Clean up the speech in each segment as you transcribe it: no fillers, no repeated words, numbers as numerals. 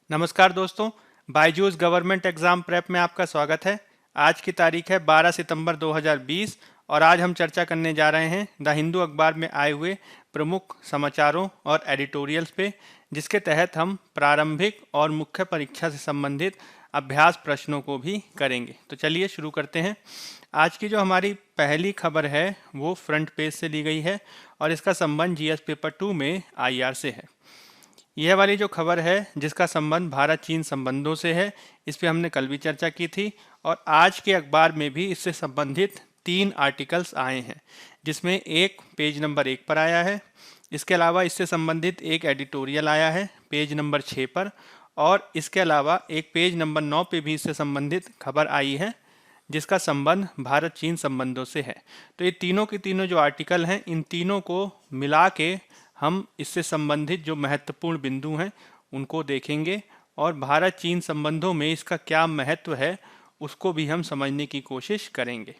नमस्कार दोस्तों, Byju's government exam prep में आपका स्वागत है। आज की तारीख है 12 सितंबर 2020 और आज हम चर्चा करने जा रहे हैं द हिंदू अखबार में आए हुए प्रमुख समाचारों और एडिटोरियल्स पे, जिसके तहत हम प्रारंभिक और मुख्य परीक्षा से संबंधित अभ्यास प्रश्नों को भी करेंगे। तो चलिए शुरू करते हैं। आज की जो हमारी पहली खबर है वो फ्रंट पेज से ली गई है और इसका संबंध जीएस पेपर 2 में आईआर से है। यह वाली जो खबर है जिसका संबंध भारत चीन संबंधों से है, इस पे हमने कल भी चर्चा की थी और आज के अखबार में भी इससे संबंधित 3 आर्टिकल्स आए हैं, जिसमें एक पेज नंबर 1 पर आया है। इसके अलावा इससे संबंधित एक एडिटोरियल आया है पेज नंबर 6 पर, और इसके अलावा एक पेज नंबर 9 पे भी इससे संबंधित खबर आई है जिसका संबंध भारत चीन संबंधों से है। तो ये तीनों के तीनों जो आर्टिकल हैं, इन तीनों को मिला के हम इससे संबंधित जो महत्वपूर्ण बिंदु हैं उनको देखेंगे और भारत चीन संबंधों में इसका क्या महत्व है उसको भी हम समझने की कोशिश करेंगे।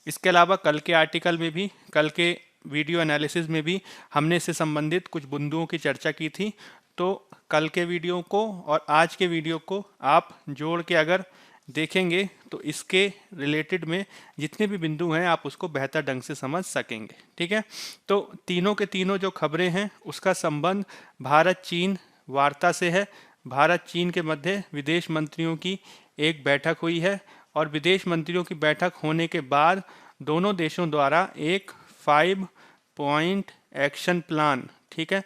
इसके अलावा कल के आर्टिकल में भी, कल के वीडियो एनालिसिस में भी हमने इससे संबंधित कुछ बिंदुओं की चर्चा की थी। तो कल के वीडियो को और आज के वीडियो को आप जोड़ के अगर देखेंगे तो इसके रिलेटेड में जितने भी बिंदु हैं आप उसको बेहतर ढंग से समझ सकेंगे। ठीक है, तो तीनों के तीनों जो खबरें हैं उसका संबंध भारत चीन वार्ता से है। भारत चीन के मध्य विदेश मंत्रियों की एक बैठक हुई है और विदेश मंत्रियों की बैठक होने के बाद दोनों देशों द्वारा एक 5 पॉइंट एक्शन प्लान, ठीक है,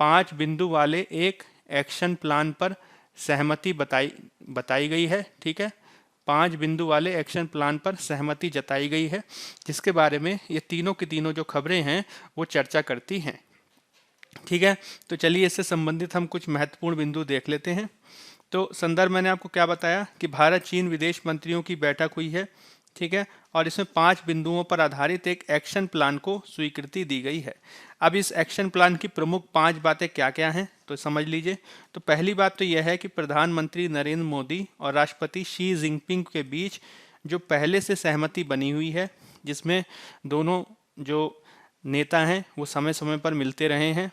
5 बिंदु वाले एक एक्शन प्लान पर सहमति बताई गई है। ठीक है, 5 बिंदु वाले एक्शन प्लान पर सहमति जताई गई है, जिसके बारे में ये तीनों की तीनों जो खबरें हैं वो चर्चा करती हैं। ठीक है, तो चलिए इससे संबंधित हम कुछ महत्वपूर्ण बिंदु देख लेते हैं। तो संदर्भ मैंने आपको क्या बताया कि भारत चीन विदेश मंत्रियों की बैठक हुई है, ठीक है, और इसमें 5 बिंदुओं पर आधारित एक एक्शन प्लान को स्वीकृति दी गई है। अब इस एक्शन प्लान की प्रमुख 5 बातें क्या क्या हैं तो समझ लीजिए। तो पहली बात तो यह है कि प्रधानमंत्री नरेंद्र मोदी और राष्ट्रपति शी जिनपिंग के बीच जो पहले से सहमति बनी हुई है, जिसमें दोनों जो नेता हैं वो समय समय पर मिलते रहे हैं,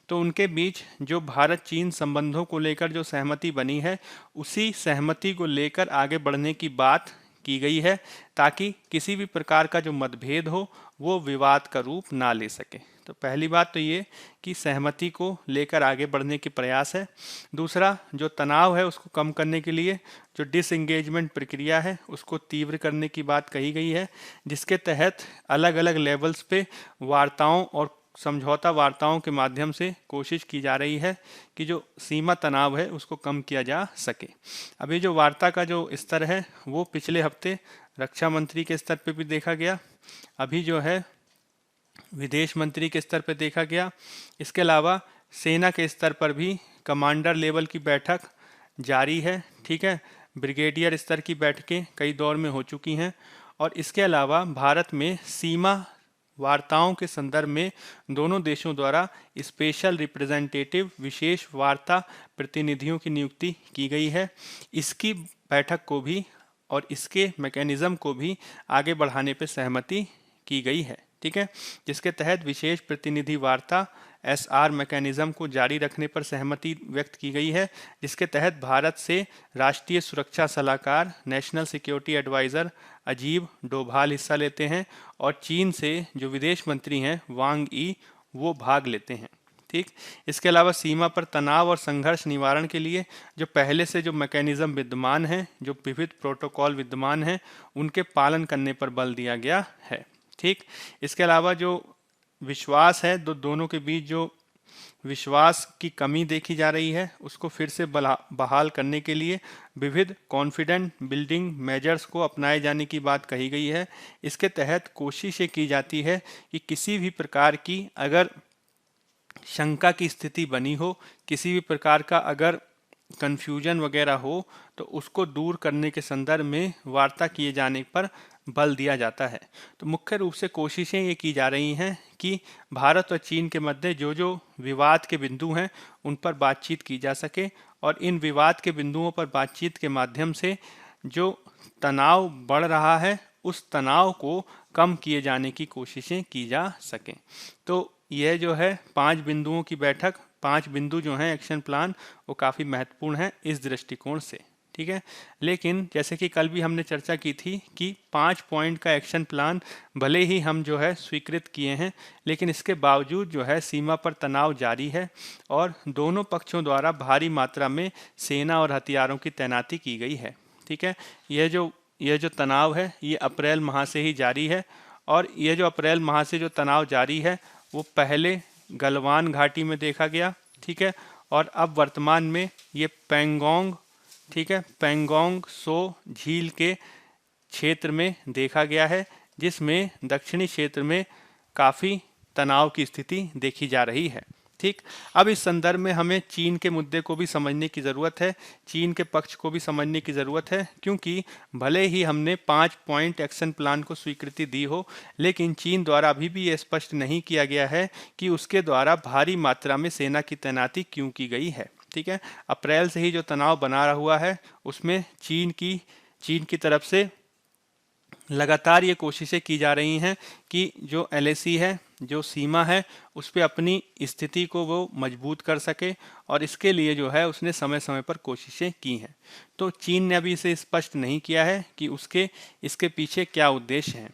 तो उनके बीच जो भारत चीन संबंधों को लेकर जो सहमति बनी है उसी सहमति को लेकर आगे बढ़ने की बात की गई है, ताकि किसी भी प्रकार का जो मतभेद हो वो विवाद का रूप ना ले सके। तो पहली बात तो ये कि सहमति को लेकर आगे बढ़ने की प्रयास है। दूसरा, जो तनाव है उसको कम करने के लिए जो डिसएंगेजमेंट प्रक्रिया है उसको तीव्र करने की बात कही गई है, जिसके तहत अलग अलग लेवल्स पे वार्ताओं और समझौता वार्ताओं के माध्यम से कोशिश की जा रही है कि जो सीमा तनाव है उसको कम किया जा सके। अभी जो वार्ता का जो स्तर है वो पिछले हफ्ते रक्षा मंत्री के स्तर पे भी देखा गया, अभी जो है विदेश मंत्री के स्तर पर देखा गया। इसके अलावा सेना के स्तर पर भी कमांडर लेवल की बैठक जारी है। ठीक है, ब्रिगेडियर स्तर की बैठकें कई दौर में हो चुकी हैं और इसके अलावा भारत में सीमा वार्ताओं के संदर्भ में दोनों देशों द्वारा स्पेशल रिप्रेजेंटेटिव विशेष वार्ता प्रतिनिधियों की नियुक्ति की गई है। इसकी बैठक को भी और इसके मैकेनिज्म को भी आगे बढ़ाने पर सहमति की गई है। ठीक है, जिसके तहत विशेष प्रतिनिधि वार्ता एसआर मैकेनिज्म को जारी रखने पर सहमति व्यक्त की गई है, जिसके तहत भारत से राष्ट्रीय सुरक्षा सलाहकार नेशनल सिक्योरिटी एडवाइज़र अजीब डोभाल हिस्सा लेते हैं और चीन से जो विदेश मंत्री हैं वांग ई वो भाग लेते हैं। ठीक, इसके अलावा सीमा पर तनाव और संघर्ष निवारण के लिए जो पहले से जो मैकेनिज्म विद्यमान हैं, जो विविध प्रोटोकॉल विद्यमान हैं, उनके पालन करने पर बल दिया गया है। ठीक, इसके अलावा जो विश्वास है, दोनों के बीच जो विश्वास की कमी देखी जा रही है उसको फिर से बहाल करने के लिए विविध कॉन्फिडेंट बिल्डिंग मेजर्स को अपनाए जाने की बात कही गई है। इसके तहत कोशिश ये की जाती है कि किसी भी प्रकार की अगर शंका की स्थिति बनी हो, किसी भी प्रकार का अगर कन्फ्यूजन वगैरह हो, तो उसको दूर करने के संदर्भ में वार्ता किए जाने पर बल दिया जाता है। तो मुख्य रूप से कोशिशें ये की जा रही हैं कि भारत और चीन के मध्य जो जो विवाद के बिंदु हैं उन पर बातचीत की जा सके और इन विवाद के बिंदुओं पर बातचीत के माध्यम से जो तनाव बढ़ रहा है उस तनाव को कम किए जाने की कोशिशें की जा सकें। तो यह जो है 5 बिंदुओं की बैठक 5 बिंदु जो हैं एक्शन प्लान वो काफ़ी महत्वपूर्ण हैं इस दृष्टिकोण से, ठीक है। लेकिन जैसे कि कल भी हमने चर्चा की थी कि 5 पॉइंट का एक्शन प्लान भले ही हम जो है स्वीकृत किए हैं, लेकिन इसके बावजूद जो है सीमा पर तनाव जारी है और दोनों पक्षों द्वारा भारी मात्रा में सेना और हथियारों की तैनाती की गई है, ठीक है। यह जो तनाव है ये अप्रैल माह से ही जारी है और ये जो अप्रैल माह से जो तनाव जारी है वो पहले गलवान घाटी में देखा गया, ठीक है, और अब वर्तमान में ये पैंगोंग, ठीक है, पैंगोंग सो झील के क्षेत्र में देखा गया है, जिसमें दक्षिणी क्षेत्र में काफ़ी तनाव की स्थिति देखी जा रही है, ठीक। अब इस संदर्भ में हमें चीन के मुद्दे को भी समझने की ज़रूरत है, चीन के पक्ष को भी समझने की ज़रूरत है, क्योंकि भले ही हमने 5 पॉइंट एक्शन प्लान को स्वीकृति दी हो, लेकिन चीन द्वारा अभी भी ये स्पष्ट नहीं किया गया है कि उसके द्वारा भारी मात्रा में सेना की तैनाती क्यों की गई है, ठीक है। अप्रैल से ही जो तनाव बना हुआ है उसमें चीन की तरफ से लगातार ये कोशिशें की जा रही हैं कि जो एलएसी है, जो सीमा है, उस पर अपनी स्थिति को वो मजबूत कर सके और इसके लिए जो है उसने समय समय पर कोशिशें की हैं। तो चीन ने अभी इसे स्पष्ट नहीं किया है कि इसके पीछे क्या उद्देश्य हैं।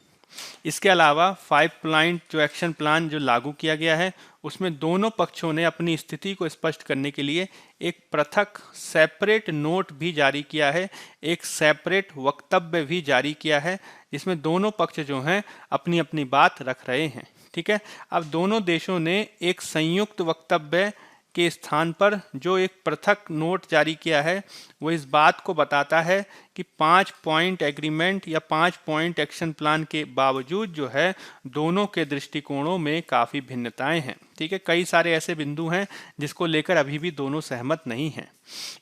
इसके अलावा 5 पॉइंट जो एक्शन प्लान जो लागू किया गया है उसमें दोनों पक्षों ने अपनी स्थिति को स्पष्ट करने के लिए एक पृथक सेपरेट नोट भी जारी किया है, एक सेपरेट वक्तव्य भी जारी किया है, जिसमें दोनों पक्ष जो हैं अपनी अपनी बात रख रहे हैं, ठीक है। अब दोनों देशों ने एक संयुक्त वक्तव्य के स्थान पर जो एक पृथक नोट जारी किया है वो इस बात को बताता है कि 5 पॉइंट एग्रीमेंट या 5 पॉइंट एक्शन प्लान के बावजूद जो है दोनों के दृष्टिकोणों में काफ़ी भिन्नताएं हैं, ठीक है। कई सारे ऐसे बिंदु हैं जिसको लेकर अभी भी दोनों सहमत नहीं हैं।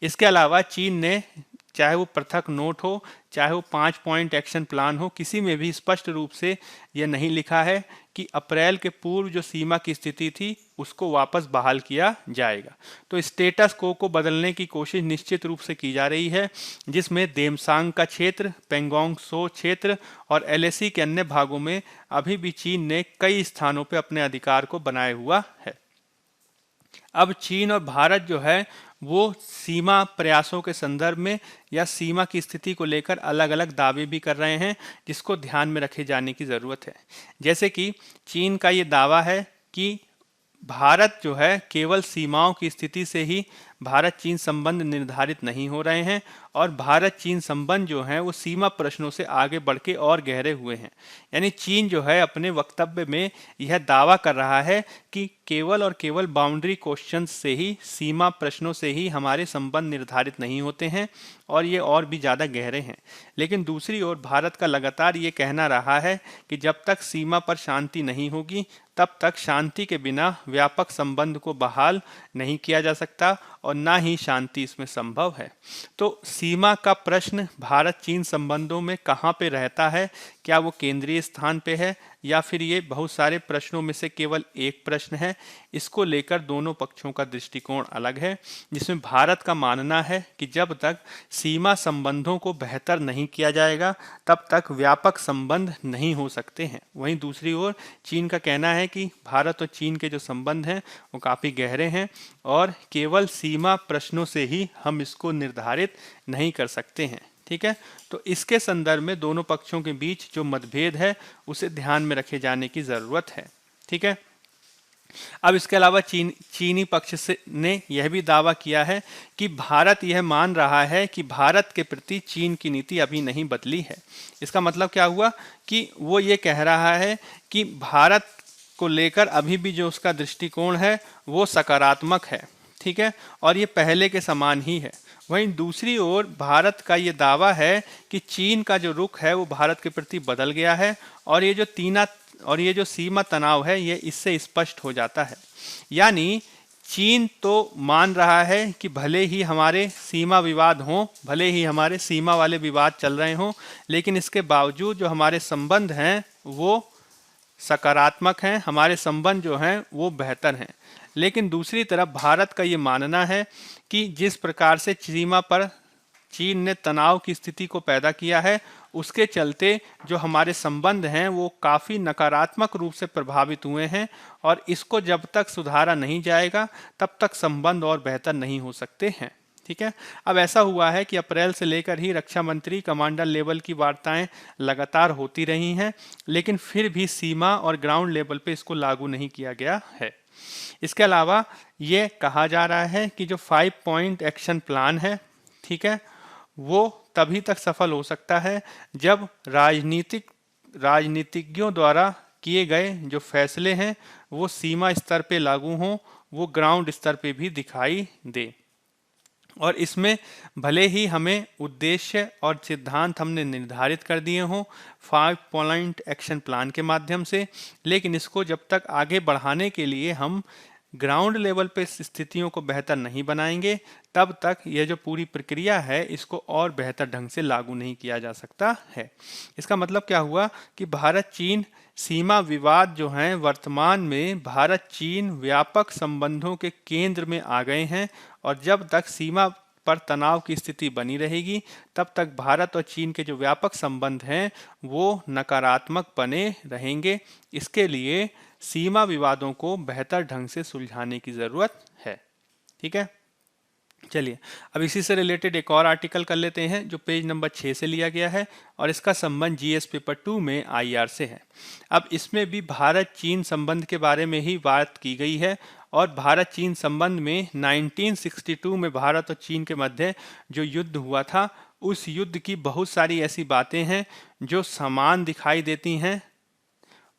इसके अलावा चीन ने चाहे वो पृथक नोट हो, चाहे वो 5 पॉइंट एक्शन प्लान हो, किसी में भी स्पष्ट रूप से यह नहीं लिखा है कि अप्रैल के पूर्व जो सीमा की स्थिति थी उसको वापस बहाल किया जाएगा। तो स्टेटस को बदलने की कोशिश निश्चित रूप से की जा रही है, जिसमें देमसांग का क्षेत्र, पेंगोंग सो क्षेत्र और एलएसी के अन्य भागों में अभी भी चीन ने कई स्थानों पर अपने अधिकार को बनाए हुआ है। अब चीन और भारत जो है वो सीमा प्रयासों के संदर्भ में या सीमा की स्थिति को लेकर अलग अलग दावे भी कर रहे हैं, जिसको ध्यान में रखे जाने की ज़रूरत है। जैसे कि चीन का ये दावा है कि भारत जो है केवल सीमाओं की स्थिति से ही भारत चीन संबंध निर्धारित नहीं हो रहे हैं और भारत चीन संबंध जो हैं वो सीमा प्रश्नों से आगे बढ़ के और गहरे हुए हैं। यानी चीन जो है अपने वक्तव्य में यह दावा कर रहा है कि केवल और केवल बाउंड्री क्वेश्चन से ही, सीमा प्रश्नों से ही हमारे संबंध निर्धारित नहीं होते हैं और ये और भी ज़्यादा गहरे हैं। लेकिन दूसरी ओर भारत का लगातार ये कहना रहा है कि जब तक सीमा पर शांति नहीं होगी तब तक शांति के बिना व्यापक संबंध को बहाल नहीं किया जा सकता और ना ही शांति इसमें संभव है। तो सीमा का प्रश्न भारत चीन संबंधों में कहाँ पे रहता है? क्या वो केंद्रीय स्थान पे है या फिर ये बहुत सारे प्रश्नों में से केवल एक प्रश्न है? इसको लेकर दोनों पक्षों का दृष्टिकोण अलग है, जिसमें भारत का मानना है कि जब तक सीमा संबंधों को बेहतर नहीं किया जाएगा तब तक व्यापक संबंध नहीं हो सकते हैं। वहीं दूसरी ओर चीन का कहना है कि भारत और चीन के जो संबंध हैं वो काफ़ी गहरे हैं और केवल सीमा प्रश्नों से ही हम इसको निर्धारित नहीं कर सकते हैं, ठीक है। तो इसके संदर्भ में दोनों पक्षों के बीच जो मतभेद है उसे ध्यान में रखे जाने की ज़रूरत है, ठीक है। अब इसके अलावा चीनी पक्ष ने यह भी दावा किया है कि भारत यह मान रहा है कि भारत के प्रति चीन की नीति अभी नहीं बदली है। इसका मतलब क्या हुआ कि वो ये कह रहा है कि भारत को लेकर अभी भी जो उसका दृष्टिकोण है वो सकारात्मक है, ठीक है, और ये पहले के समान ही है। वहीं दूसरी ओर भारत का ये दावा है कि चीन का जो रुख है वो भारत के प्रति बदल गया है और ये जो सीमा तनाव है ये इससे स्पष्ट हो जाता है। यानी चीन तो मान रहा है कि भले ही हमारे सीमा विवाद हों, भले ही हमारे सीमा वाले विवाद चल रहे हों, लेकिन इसके बावजूद जो हमारे संबंध हैं वो सकारात्मक हैं, हमारे संबंध जो हैं वो बेहतर हैं। लेकिन दूसरी तरफ भारत का ये मानना है कि जिस प्रकार से सीमा पर चीन ने तनाव की स्थिति को पैदा किया है उसके चलते जो हमारे संबंध हैं वो काफ़ी नकारात्मक रूप से प्रभावित हुए हैं, और इसको जब तक सुधारा नहीं जाएगा तब तक संबंध और बेहतर नहीं हो सकते हैं। ठीक है। अब ऐसा हुआ है कि अप्रैल से लेकर ही रक्षा मंत्री कमांडर लेवल की वार्ताएं लगातार होती रही हैं, लेकिन फिर भी सीमा और ग्राउंड लेवल पे इसको लागू नहीं किया गया है। इसके अलावा ये कहा जा रहा है कि जो 5 पॉइंट एक्शन प्लान है, ठीक है, वो तभी तक सफल हो सकता है जब राजनीतिज्ञों द्वारा किए गए जो फैसले हैं वो सीमा स्तर पे लागू हों, वो ग्राउंड स्तर पे भी दिखाई दे। और इसमें भले ही हमें उद्देश्य और सिद्धांत हमने निर्धारित कर दिए हों 5 पॉइंट एक्शन प्लान के माध्यम से, लेकिन इसको जब तक आगे बढ़ाने के लिए हम ग्राउंड लेवल पे स्थितियों को बेहतर नहीं बनाएंगे, तब तक यह जो पूरी प्रक्रिया है इसको और बेहतर ढंग से लागू नहीं किया जा सकता है। इसका मतलब क्या हुआ कि भारत चीन सीमा विवाद जो हैं वर्तमान में भारत चीन व्यापक संबंधों के केंद्र में आ गए हैं, और जब तक सीमा पर तनाव की स्थिति बनी रहेगी तब तक भारत और चीन के जो व्यापक संबंध हैं वो नकारात्मक बने रहेंगे। इसके लिए सीमा विवादों को बेहतर ढंग से सुलझाने की ज़रूरत है। ठीक है, चलिए अब इसी से रिलेटेड एक और आर्टिकल कर लेते हैं जो पेज नंबर 6 से लिया गया है, और इसका संबंध जीएस पेपर 2 में आईआर से है। अब इसमें भी भारत चीन संबंध के बारे में ही बात की गई है, और भारत चीन संबंध में 1962 में भारत और चीन के मध्य जो युद्ध हुआ था उस युद्ध की बहुत सारी ऐसी बातें हैं जो समान दिखाई देती हैं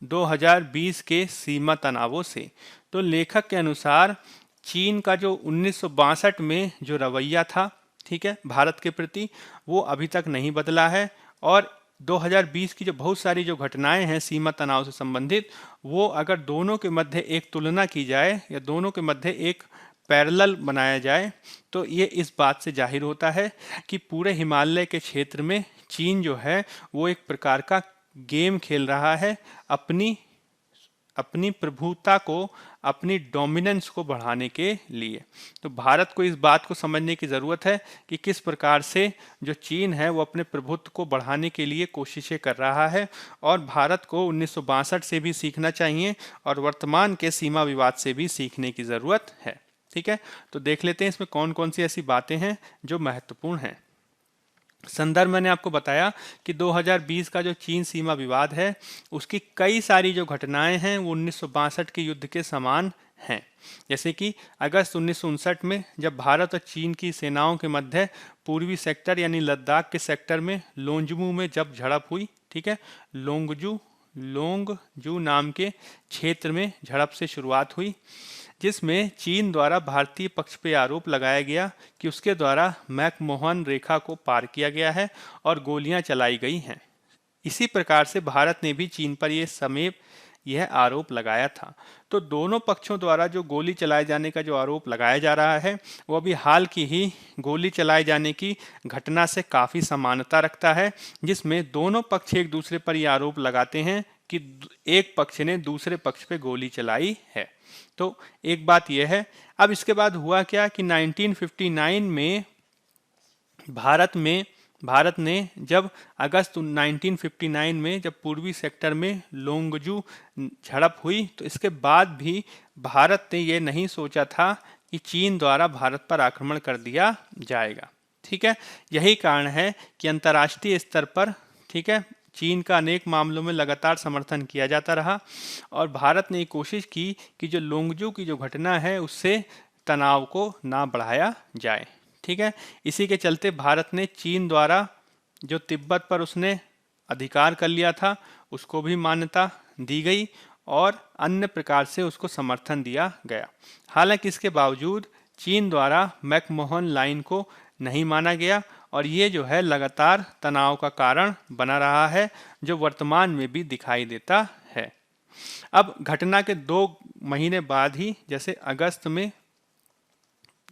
2020 के सीमा तनावों से। तो लेखक के अनुसार चीन का जो 1962 में जो रवैया था, ठीक है, भारत के प्रति, वो अभी तक नहीं बदला है, और 2020 की जो बहुत सारी जो घटनाएं हैं सीमा तनाव से संबंधित, वो अगर दोनों के मध्य एक तुलना की जाए या दोनों के मध्य एक पैरेलल बनाया जाए तो ये इस बात से जाहिर होता है कि पूरे हिमालय के क्षेत्र में चीन जो है वो एक प्रकार का गेम खेल रहा है अपनी प्रभुता को, अपनी डोमिनेंस को बढ़ाने के लिए। तो भारत को इस बात को समझने की ज़रूरत है कि किस प्रकार से जो चीन है वो अपने प्रभुत्व को बढ़ाने के लिए कोशिशें कर रहा है, और भारत को 1962 से भी सीखना चाहिए और वर्तमान के सीमा विवाद से भी सीखने की ज़रूरत है। ठीक है, तो देख लेते हैं इसमें कौन कौन सी ऐसी बातें हैं जो महत्वपूर्ण हैं। संदर्भ मैंने आपको बताया कि 2020 का जो चीन सीमा विवाद है उसकी कई सारी जो घटनाएं हैं वो 1962 के युद्ध के समान हैं। जैसे कि अगस्त 1959 में जब भारत और चीन की सेनाओं के मध्य पूर्वी सेक्टर यानी लद्दाख के सेक्टर में लोंगजू में जब झड़प हुई, ठीक है, लोंगजू नाम के क्षेत्र में झड़प से शुरुआत हुई, जिसमें चीन द्वारा भारतीय पक्ष पर आरोप लगाया गया कि उसके द्वारा मैकमोहन रेखा को पार किया गया है और गोलियां चलाई गई हैं। इसी प्रकार से भारत ने भी चीन पर यह आरोप लगाया था। तो दोनों पक्षों द्वारा जो गोली चलाए जाने का जो आरोप लगाया जा रहा है वो अभी हाल की ही गोली चलाए जाने की घटना से काफ़ी समानता रखता है, जिसमें दोनों पक्ष एक दूसरे पर यह आरोप लगाते हैं कि एक पक्ष ने दूसरे पक्ष पे गोली चलाई है। तो एक बात यह है। अब इसके बाद हुआ क्या कि 1959 में भारत ने जब अगस्त 1959 में जब पूर्वी सेक्टर में लोंगजू झड़प हुई तो इसके बाद भी भारत ने यह नहीं सोचा था कि चीन द्वारा भारत पर आक्रमण कर दिया जाएगा। ठीक है, यही कारण है कि अंतर्राष्ट्रीय स्तर पर, ठीक है, चीन का अनेक मामलों में लगातार समर्थन किया जाता रहा और भारत ने कोशिश की कि जो लोंगजू की जो घटना है उससे तनाव को ना बढ़ाया जाए। ठीक है, इसी के चलते भारत ने चीन द्वारा जो तिब्बत पर उसने अधिकार कर लिया था उसको भी मान्यता दी गई और अन्य प्रकार से उसको समर्थन दिया गया। हालांकि इसके बावजूद चीन द्वारा मैकमोहन लाइन को नहीं माना गया और ये जो है लगातार तनाव का कारण बना रहा है, जो वर्तमान में भी दिखाई देता है। अब घटना के 2 महीने बाद ही, जैसे अगस्त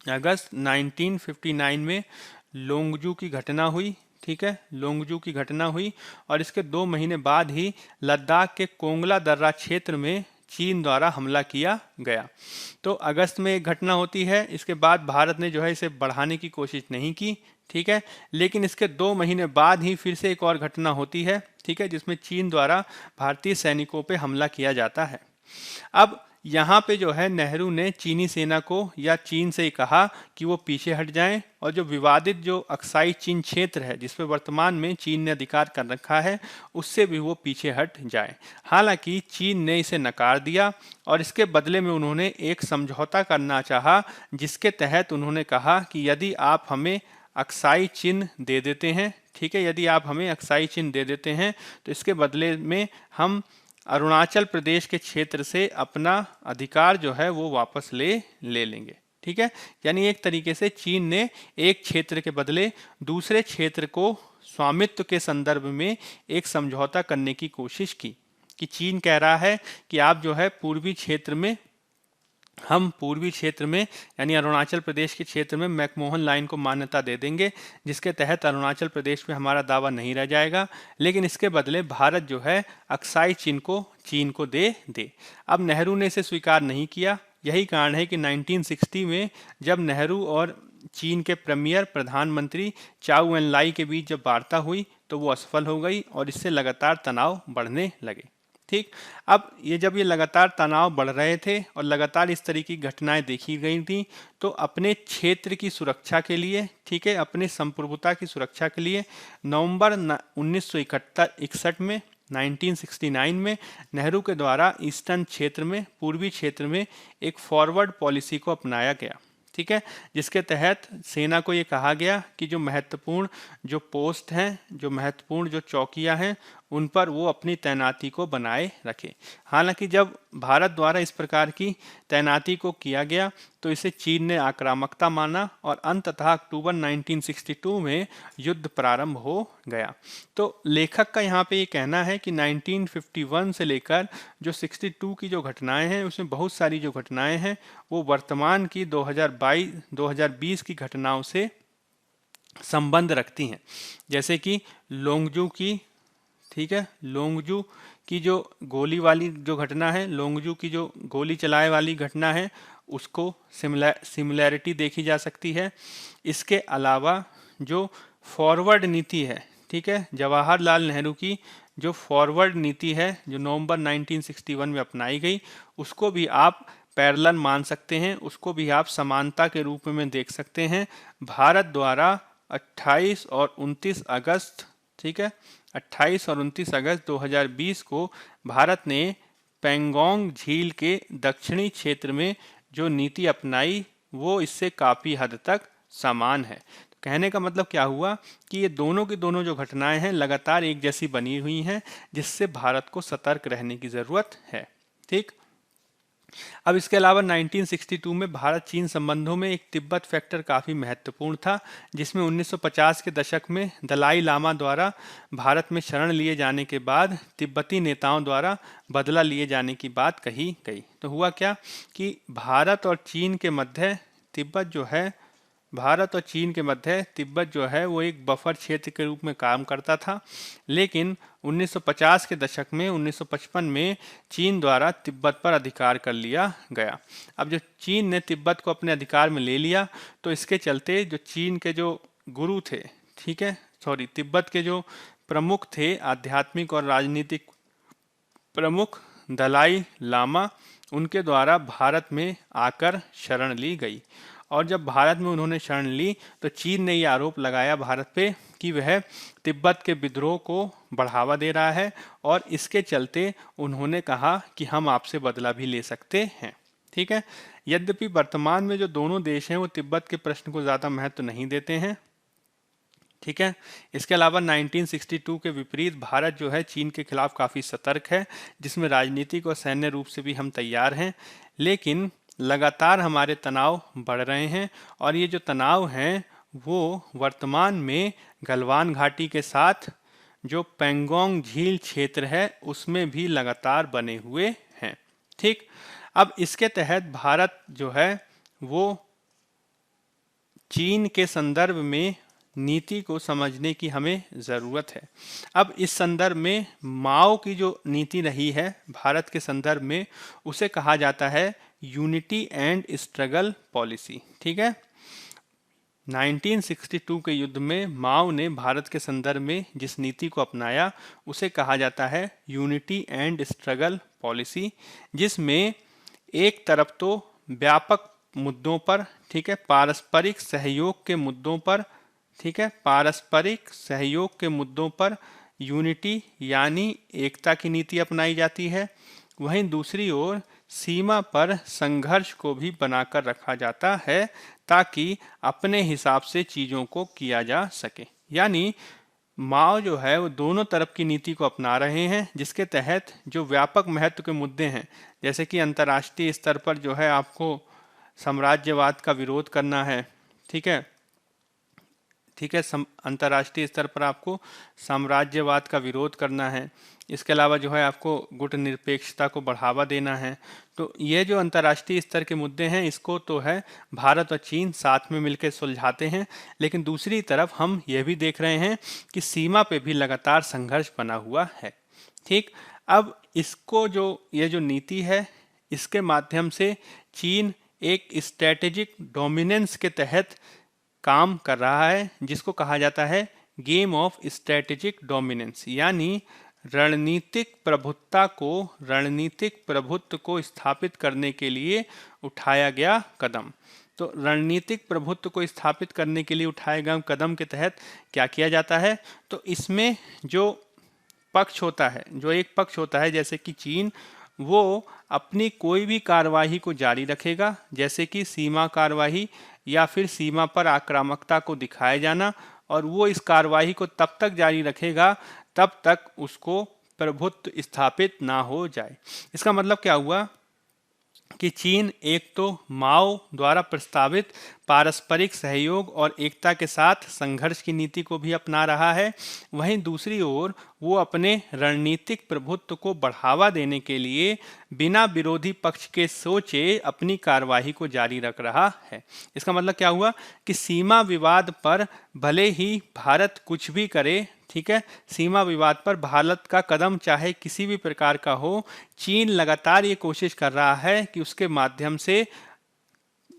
1959 में लोंगजू की घटना हुई, ठीक है, लोंगजू की घटना हुई और इसके 2 महीने बाद ही लद्दाख के कोंगला दर्रा क्षेत्र में चीन द्वारा हमला किया गया। तो अगस्त में एक घटना होती है, इसके बाद भारत ने जो है इसे बढ़ाने की कोशिश नहीं की, ठीक है। लेकिन इसके 2 महीने बाद ही फिर से एक और घटना होती है, ठीक है, जिसमें चीन द्वारा भारतीय सैनिकों पे हमला किया जाता है। अब यहाँ पे जो है नेहरू ने चीनी सेना को या चीन से ही कहा कि वो पीछे हट जाएं और जो विवादित जो अक्साई चीन क्षेत्र है जिस पे वर्तमान में चीन ने अधिकार कर रखा है उससे भी वो पीछे हट जाए। हालांकि चीन ने इसे नकार दिया और इसके बदले में उन्होंने एक समझौता करना चाहा, जिसके तहत उन्होंने कहा कि यदि आप हमें अक्साई चिन्ह दे देते हैं, ठीक है, यदि आप हमें अक्साई चिन्ह दे देते हैं तो इसके बदले में हम अरुणाचल प्रदेश के क्षेत्र से अपना अधिकार जो है वो वापस ले लेंगे, ठीक है। यानी एक तरीके से चीन ने एक क्षेत्र के बदले दूसरे क्षेत्र को स्वामित्व के संदर्भ में एक समझौता करने की कोशिश की, कि चीन कह रहा है कि आप जो है पूर्वी क्षेत्र में, हम पूर्वी क्षेत्र में यानी अरुणाचल प्रदेश के क्षेत्र में मैकमोहन लाइन को मान्यता दे देंगे, जिसके तहत अरुणाचल प्रदेश में हमारा दावा नहीं रह जाएगा, लेकिन इसके बदले भारत जो है अक्साई चीन को दे। अब नेहरू ने इसे स्वीकार नहीं किया। यही कारण है कि 1960 में जब नेहरू और चीन के प्रीमियर प्रधानमंत्री चाउ एन लाई के बीच जब वार्ता हुई तो वो असफल हो गई और इससे लगातार तनाव बढ़ने लगे, ठीक। अब जब ये लगातार तनाव बढ़ रहे थे और लगातार इस तरह की घटनाएं देखी गई थी, तो अपने क्षेत्र की सुरक्षा के लिए, ठीक है, अपने संप्रभुता की सुरक्षा के लिए नवंबर 1961 में 1969 में नेहरू के द्वारा ईस्टर्न क्षेत्र में, पूर्वी क्षेत्र में एक फॉरवर्ड पॉलिसी को अपनाया गया, ठीक है, जिसके तहत सेना को ये कहा गया कि जो महत्वपूर्ण जो पोस्ट हैं, जो महत्वपूर्ण जो चौकियां हैं, उन पर वो अपनी तैनाती को बनाए रखे। हालांकि जब भारत द्वारा इस प्रकार की तैनाती को किया गया तो इसे चीन ने आक्रामकता माना और अंततः अक्टूबर 1962 में युद्ध प्रारंभ हो गया। तो लेखक का यहाँ पे ये कहना है कि 1951 से लेकर जो 62 की जो घटनाएं हैं उसमें बहुत सारी जो घटनाएं हैं वो वर्तमान की 2020 की घटनाओं से संबंध रखती हैं। जैसे कि लोंगजू की, ठीक है, लोंगजू की जो गोली वाली जो घटना है, लोंगजू की जो गोली चलाए वाली घटना है, उसको सिमिलैरिटी देखी जा सकती है। इसके अलावा जो फॉरवर्ड नीति है, ठीक है, जवाहरलाल नेहरू की जो फॉरवर्ड नीति है जो नवंबर 1961 में अपनाई गई, उसको भी आप पैरेलल मान सकते हैं, उसको भी आप समानता के रूप में देख सकते हैं। भारत द्वारा 28 और 29 अगस्त, ठीक है, 28 और 29 अगस्त 2020 को भारत ने पेंगोंग झील के दक्षिणी क्षेत्र में जो नीति अपनाई वो इससे काफ़ी हद तक समान है। तो कहने का मतलब क्या हुआ कि ये दोनों की दोनों जो घटनाएं हैं लगातार एक जैसी बनी हुई हैं, जिससे भारत को सतर्क रहने की ज़रूरत है, ठीक। अब इसके अलावा 1962 में भारत चीन संबंधों में एक तिब्बत फैक्टर काफ़ी महत्वपूर्ण था, जिसमें 1950 के दशक में दलाई लामा द्वारा भारत में शरण लिए जाने के बाद तिब्बती नेताओं द्वारा बदला लिए जाने की बात कही गई। तो हुआ क्या कि भारत और चीन के मध्य तिब्बत जो है, भारत और चीन के मध्य तिब्बत जो है वो एक बफर क्षेत्र के रूप में काम करता था, लेकिन 1950 के दशक में 1955 में चीन द्वारा तिब्बत पर अधिकार कर लिया गया। अब जो चीन ने तिब्बत को अपने अधिकार में ले लिया तो इसके चलते जो चीन के जो गुरु थे, ठीक है, तिब्बत के जो प्रमुख थे, आध्यात्मिक और राजनीतिक प्रमुख दलाई लामा, उनके द्वारा भारत में आकर शरण ली गई। और जब भारत में उन्होंने शरण ली तो चीन ने ये आरोप लगाया भारत पे कि वह तिब्बत के विद्रोह को बढ़ावा दे रहा है और इसके चलते उन्होंने कहा कि हम आपसे बदला भी ले सकते हैं, ठीक है। यद्यपि वर्तमान में जो दोनों देश हैं वो तिब्बत के प्रश्न को ज़्यादा महत्व नहीं देते हैं, ठीक है। इसके अलावा 1962 के विपरीत भारत जो है चीन के खिलाफ काफ़ी सतर्क है, जिसमें राजनीतिक और सैन्य रूप से भी हम तैयार हैं, लेकिन लगातार हमारे तनाव बढ़ रहे हैं और ये जो तनाव हैं वो वर्तमान में गलवान घाटी के साथ जो पेंगोंग झील क्षेत्र है उसमें भी लगातार बने हुए हैं, ठीक। अब इसके तहत भारत जो है वो चीन के संदर्भ में नीति को समझने की हमें ज़रूरत है। अब इस संदर्भ में माओ की जो नीति रही है भारत के संदर्भ में, उसे कहा जाता है यूनिटी एंड स्ट्रगल पॉलिसी। ठीक है, 1962 के युद्ध में माओ ने भारत के संदर्भ में जिस नीति को अपनाया उसे कहा जाता है यूनिटी एंड स्ट्रगल पॉलिसी, जिसमें एक तरफ तो व्यापक मुद्दों पर, ठीक है, पारस्परिक सहयोग के मुद्दों पर, ठीक है, पारस्परिक सहयोग के मुद्दों पर यूनिटी यानी एकता की नीति अपनाई जाती है। वहीं दूसरी ओर सीमा पर संघर्ष को भी बनाकर रखा जाता है ताकि अपने हिसाब से चीज़ों को किया जा सके। यानी माओ जो है वो दोनों तरफ की नीति को अपना रहे हैं, जिसके तहत जो व्यापक महत्व के मुद्दे हैं, जैसे कि अंतर्राष्ट्रीय स्तर पर जो है आपको साम्राज्यवाद का विरोध करना है, ठीक है, ठीक है, अंतर्राष्ट्रीय स्तर पर आपको साम्राज्यवाद का विरोध करना है। इसके अलावा जो है आपको गुटनिरपेक्षता को बढ़ावा देना है। तो ये जो अंतर्राष्ट्रीय स्तर के मुद्दे हैं इसको तो है भारत और चीन साथ में मिलकर सुलझाते हैं, लेकिन दूसरी तरफ हम यह भी देख रहे हैं कि सीमा पे भी लगातार संघर्ष बना हुआ है। ठीक, अब इसको जो ये जो नीति है इसके माध्यम से चीन एक स्ट्रेटेजिक डोमिनेंस के तहत काम कर रहा है, जिसको कहा जाता है गेम ऑफ स्ट्रेटेजिक डोमिनेंस, यानी रणनीतिक प्रभुत्व को स्थापित करने के लिए उठाया गया कदम। तो रणनीतिक प्रभुत्व को स्थापित करने के लिए उठाए गए कदम के तहत क्या किया जाता है, तो इसमें जो पक्ष होता है, जो एक पक्ष होता है जैसे कि चीन, वो अपनी कोई भी कार्यवाही को जारी रखेगा, जैसे कि सीमा कार्यवाही या फिर सीमा पर आक्रामकता को दिखाया जाना, और वो इस कार्यवाही को तब तक जारी रखेगा तब तक उसको प्रभुत्व स्थापित ना हो जाए। इसका मतलब क्या हुआ कि चीन एक तो माओ द्वारा प्रस्तावित पारस्परिक सहयोग और एकता के साथ संघर्ष की नीति को भी अपना रहा है, वहीं दूसरी ओर वो अपने रणनीतिक प्रभुत्व को बढ़ावा देने के लिए बिना विरोधी पक्ष के सोचे अपनी कार्यवाही को जारी रख रहा है। इसका मतलब क्या हुआ कि सीमा विवाद पर भले ही भारत कुछ भी करे, ठीक है, सीमा विवाद पर भारत का कदम चाहे किसी भी प्रकार का हो, चीन लगातार ये कोशिश कर रहा है कि उसके माध्यम से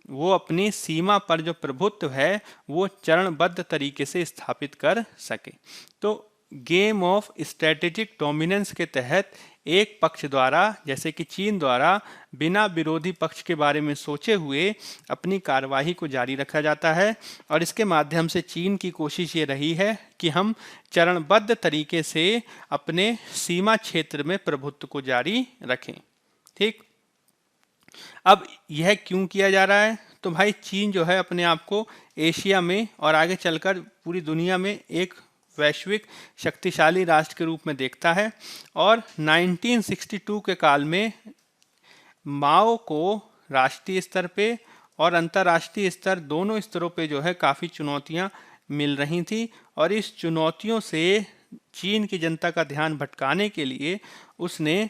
वो अपनी सीमा पर जो प्रभुत्व है वो चरणबद्ध तरीके से स्थापित कर सके। तो गेम ऑफ स्ट्रेटेजिक डोमिनेंस के तहत एक पक्ष द्वारा, जैसे कि चीन द्वारा, बिना विरोधी पक्ष के बारे में सोचे हुए अपनी कार्यवाही को जारी रखा जाता है, और इसके माध्यम से चीन की कोशिश ये रही है कि हम चरणबद्ध तरीके से अपने सीमा क्षेत्र में प्रभुत्व को जारी रखें। ठीक, अब यह क्यों किया जा रहा है, तो भाई चीन जो है अपने आप को एशिया में और आगे चलकर पूरी दुनिया में एक वैश्विक शक्तिशाली राष्ट्र के रूप में देखता है, और 1962 के काल में माओ को राष्ट्रीय स्तर पे और अंतर्राष्ट्रीय स्तर दोनों स्तरों पे जो है काफ़ी चुनौतियां मिल रही थी, और इस चुनौतियों से चीन की जनता का ध्यान भटकाने के लिए उसने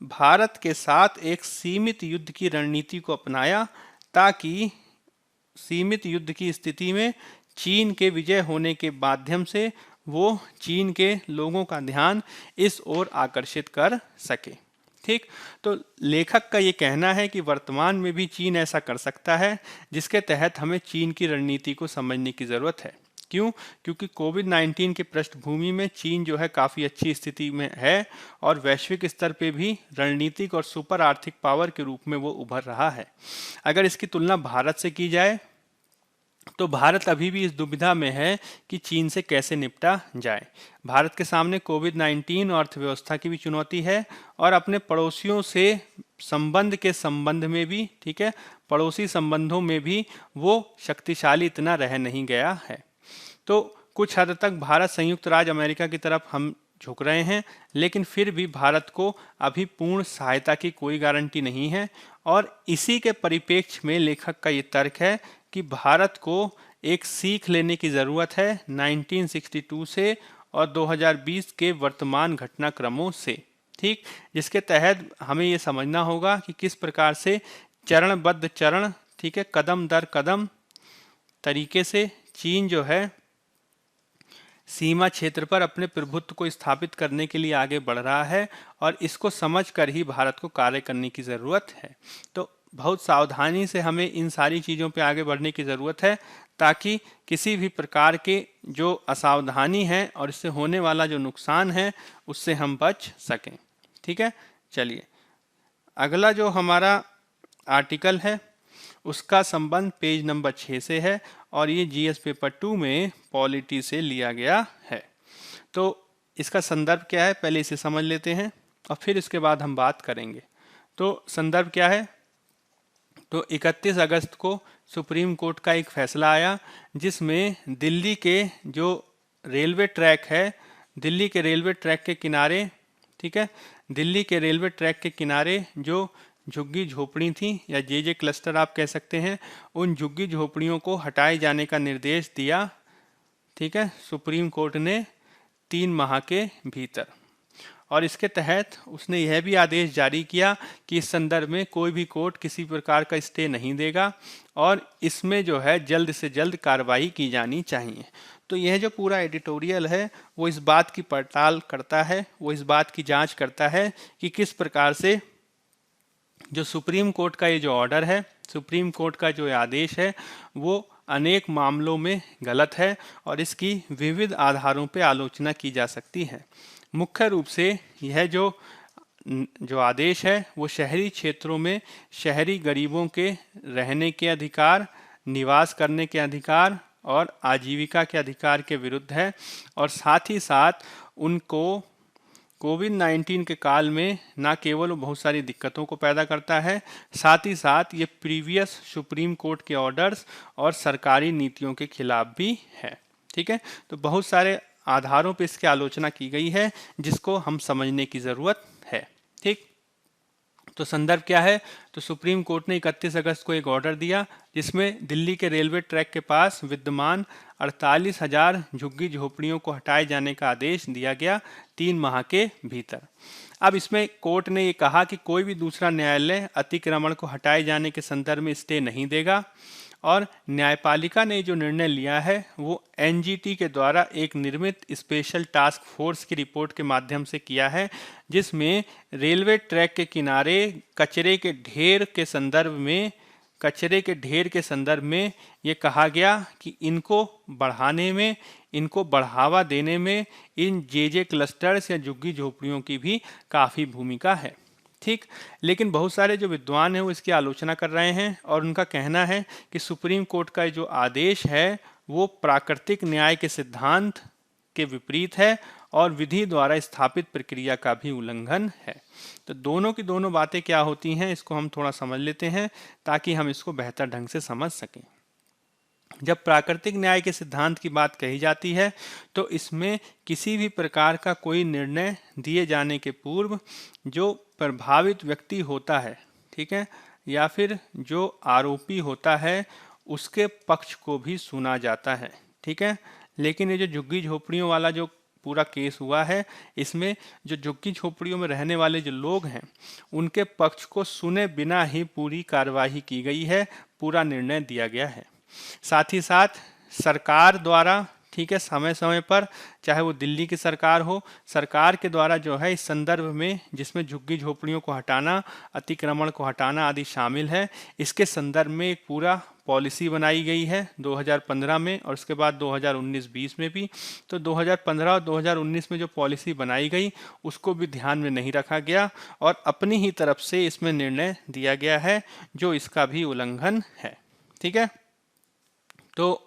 भारत के साथ एक सीमित युद्ध की रणनीति को अपनाया, ताकि सीमित युद्ध की स्थिति में चीन के विजय होने के माध्यम से वो चीन के लोगों का ध्यान इस ओर आकर्षित कर सके। ठीक, तो लेखक का ये कहना है कि वर्तमान में भी चीन ऐसा कर सकता है, जिसके तहत हमें चीन की रणनीति को समझने की ज़रूरत है। क्यों? क्योंकि कोविड-19 की पृष्ठभूमि में चीन जो है काफ़ी अच्छी स्थिति में है, और वैश्विक स्तर पे भी रणनीतिक और सुपर आर्थिक पावर के रूप में वो उभर रहा है। अगर इसकी तुलना भारत से की जाए तो भारत अभी भी इस दुविधा में है कि चीन से कैसे निपटा जाए। भारत के सामने कोविड-19 और अर्थव्यवस्था की भी चुनौती है, और अपने पड़ोसियों से संबंध में भी, ठीक है, पड़ोसी संबंधों में भी वो शक्तिशाली इतना रह नहीं गया है। तो कुछ हद तक भारत संयुक्त राज्य अमेरिका की तरफ हम झुक रहे हैं, लेकिन फिर भी भारत को अभी पूर्ण सहायता की कोई गारंटी नहीं है, और इसी के परिप्रेक्ष्य में लेखक का ये तर्क है कि भारत को एक सीख लेने की ज़रूरत है 1962 से और 2020 के वर्तमान घटनाक्रमों से। ठीक, जिसके तहत हमें ये समझना होगा कि किस प्रकार से ठीक है, कदम दर कदम तरीके से चीन जो है सीमा क्षेत्र पर अपने प्रभुत्व को स्थापित करने के लिए आगे बढ़ रहा है और इसको समझकर ही भारत को कार्य करने की ज़रूरत है। तो बहुत सावधानी से हमें इन सारी चीज़ों पे आगे बढ़ने की ज़रूरत है ताकि किसी भी प्रकार के जो असावधानी है और इससे होने वाला जो नुकसान है उससे हम बच सकें। ठीक है, चलिए अगला जो हमारा आर्टिकल है उसका संबंध पेज नंबर 6 से है और ये जीएस पेपर 2 में पॉलिटी से लिया गया है। तो इसका संदर्भ क्या है पहले इसे समझ लेते हैं और फिर इसके बाद हम बात करेंगे। तो संदर्भ क्या है, तो 31 अगस्त को सुप्रीम कोर्ट का एक फैसला आया जिसमें दिल्ली के जो रेलवे ट्रैक है, दिल्ली के रेलवे ट्रैक के किनारे, ठीक है, दिल्ली के रेलवे ट्रैक के किनारे जो झुग्गी झोपड़ी थी या जे क्लस्टर आप कह सकते हैं, उन झुग्गी झोपड़ियों को हटाए जाने का निर्देश दिया। ठीक है, सुप्रीम कोर्ट ने 3 माह के भीतर। और इसके तहत उसने यह भी आदेश जारी किया कि इस संदर्भ में कोई भी कोर्ट किसी प्रकार का स्टे नहीं देगा और इसमें जो है जल्द से जल्द कार्रवाई की जानी चाहिए। तो यह जो पूरा एडिटोरियल है वो इस बात की पड़ताल करता है, वो इस बात की जांच करता है कि किस प्रकार से जो सुप्रीम कोर्ट का ये जो ऑर्डर है, सुप्रीम कोर्ट का जो आदेश है वो अनेक मामलों में गलत है और इसकी विविध आधारों पर आलोचना की जा सकती है। मुख्य रूप से यह जो आदेश है वो शहरी क्षेत्रों में शहरी गरीबों के रहने के अधिकार, निवास करने के अधिकार और आजीविका के अधिकार के विरुद्ध है और साथ ही साथ उनको कोविड-19 के काल में ना केवल बहुत सारी दिक्कतों को पैदा करता है, साथ ही साथ ये प्रीवियस सुप्रीम कोर्ट के ऑर्डर्स और सरकारी नीतियों के खिलाफ भी है। ठीक है, तो बहुत सारे आधारों पर इसकी आलोचना की गई है जिसको हम समझने की ज़रूरत है। ठीक, तो संदर्भ क्या है, तो सुप्रीम कोर्ट ने 31 अगस्त को एक ऑर्डर दिया जिसमें दिल्ली के रेलवे ट्रैक के पास विद्यमान 48,000 झुग्गी झोपड़ियों को हटाए जाने का आदेश दिया गया 3 माह के भीतर। अब इसमें कोर्ट ने ये कहा कि कोई भी दूसरा न्यायालय अतिक्रमण को हटाए जाने के संदर्भ में स्टे नहीं देगा और न्यायपालिका ने जो निर्णय लिया है वो एनजीटी के द्वारा एक निर्मित स्पेशल टास्क फोर्स की रिपोर्ट के माध्यम से किया है जिसमें रेलवे ट्रैक के किनारे कचरे के ढेर के संदर्भ में ये कहा गया कि इनको बढ़ाने में, इनको बढ़ावा देने में इन जे क्लस्टर्स या झुग्गी झोपड़ियों की भी काफ़ी भूमिका है। ठीक, लेकिन बहुत सारे जो विद्वान हैं वो इसकी आलोचना कर रहे हैं और उनका कहना है कि सुप्रीम कोर्ट का जो आदेश है वो प्राकृतिक न्याय के सिद्धांत के विपरीत है और विधि द्वारा स्थापित प्रक्रिया का भी उल्लंघन है। तो दोनों की दोनों बातें क्या होती हैं इसको हम थोड़ा समझ लेते हैं ताकि हम इसको बेहतर ढंग से समझ सकें। जब प्राकृतिक न्याय के सिद्धांत की बात कही जाती है तो इसमें किसी भी प्रकार का कोई निर्णय दिए जाने के पूर्व जो प्रभावित व्यक्ति होता है, ठीक है, या फिर जो आरोपी होता है उसके पक्ष को भी सुना जाता है। ठीक है, लेकिन ये जो झुग्गी झोपड़ियों वाला जो पूरा केस हुआ है इसमें जो झुग्गी झोपड़ियों में रहने वाले जो लोग हैं उनके पक्ष को सुने बिना ही पूरी कार्यवाही की गई है, पूरा निर्णय दिया गया है। साथ ही साथ सरकार द्वारा, ठीक है, समय समय पर चाहे वो दिल्ली की सरकार हो, सरकार के द्वारा जो है इस संदर्भ में जिसमें झुग्गी झोपड़ियों को हटाना, अतिक्रमण को हटाना आदि शामिल है, इसके संदर्भ में एक पूरा पॉलिसी बनाई गई है 2015 में और उसके बाद 2019-20 में भी। तो 2015 और 2019 में जो पॉलिसी बनाई गई उसको भी ध्यान में नहीं रखा गया और अपनी ही तरफ से इसमें निर्णय दिया गया है जो इसका भी उल्लंघन है। ठीक है, तो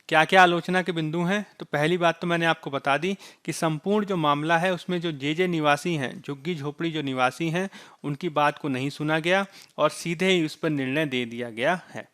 क्या क्या आलोचना के बिंदु हैं, तो पहली बात तो मैंने आपको बता दी कि संपूर्ण जो मामला है उसमें जो जे निवासी हैं, झुग्गी झोपड़ी जो निवासी हैं, उनकी बात को नहीं सुना गया और सीधे ही उस पर निर्णय दे दिया गया है।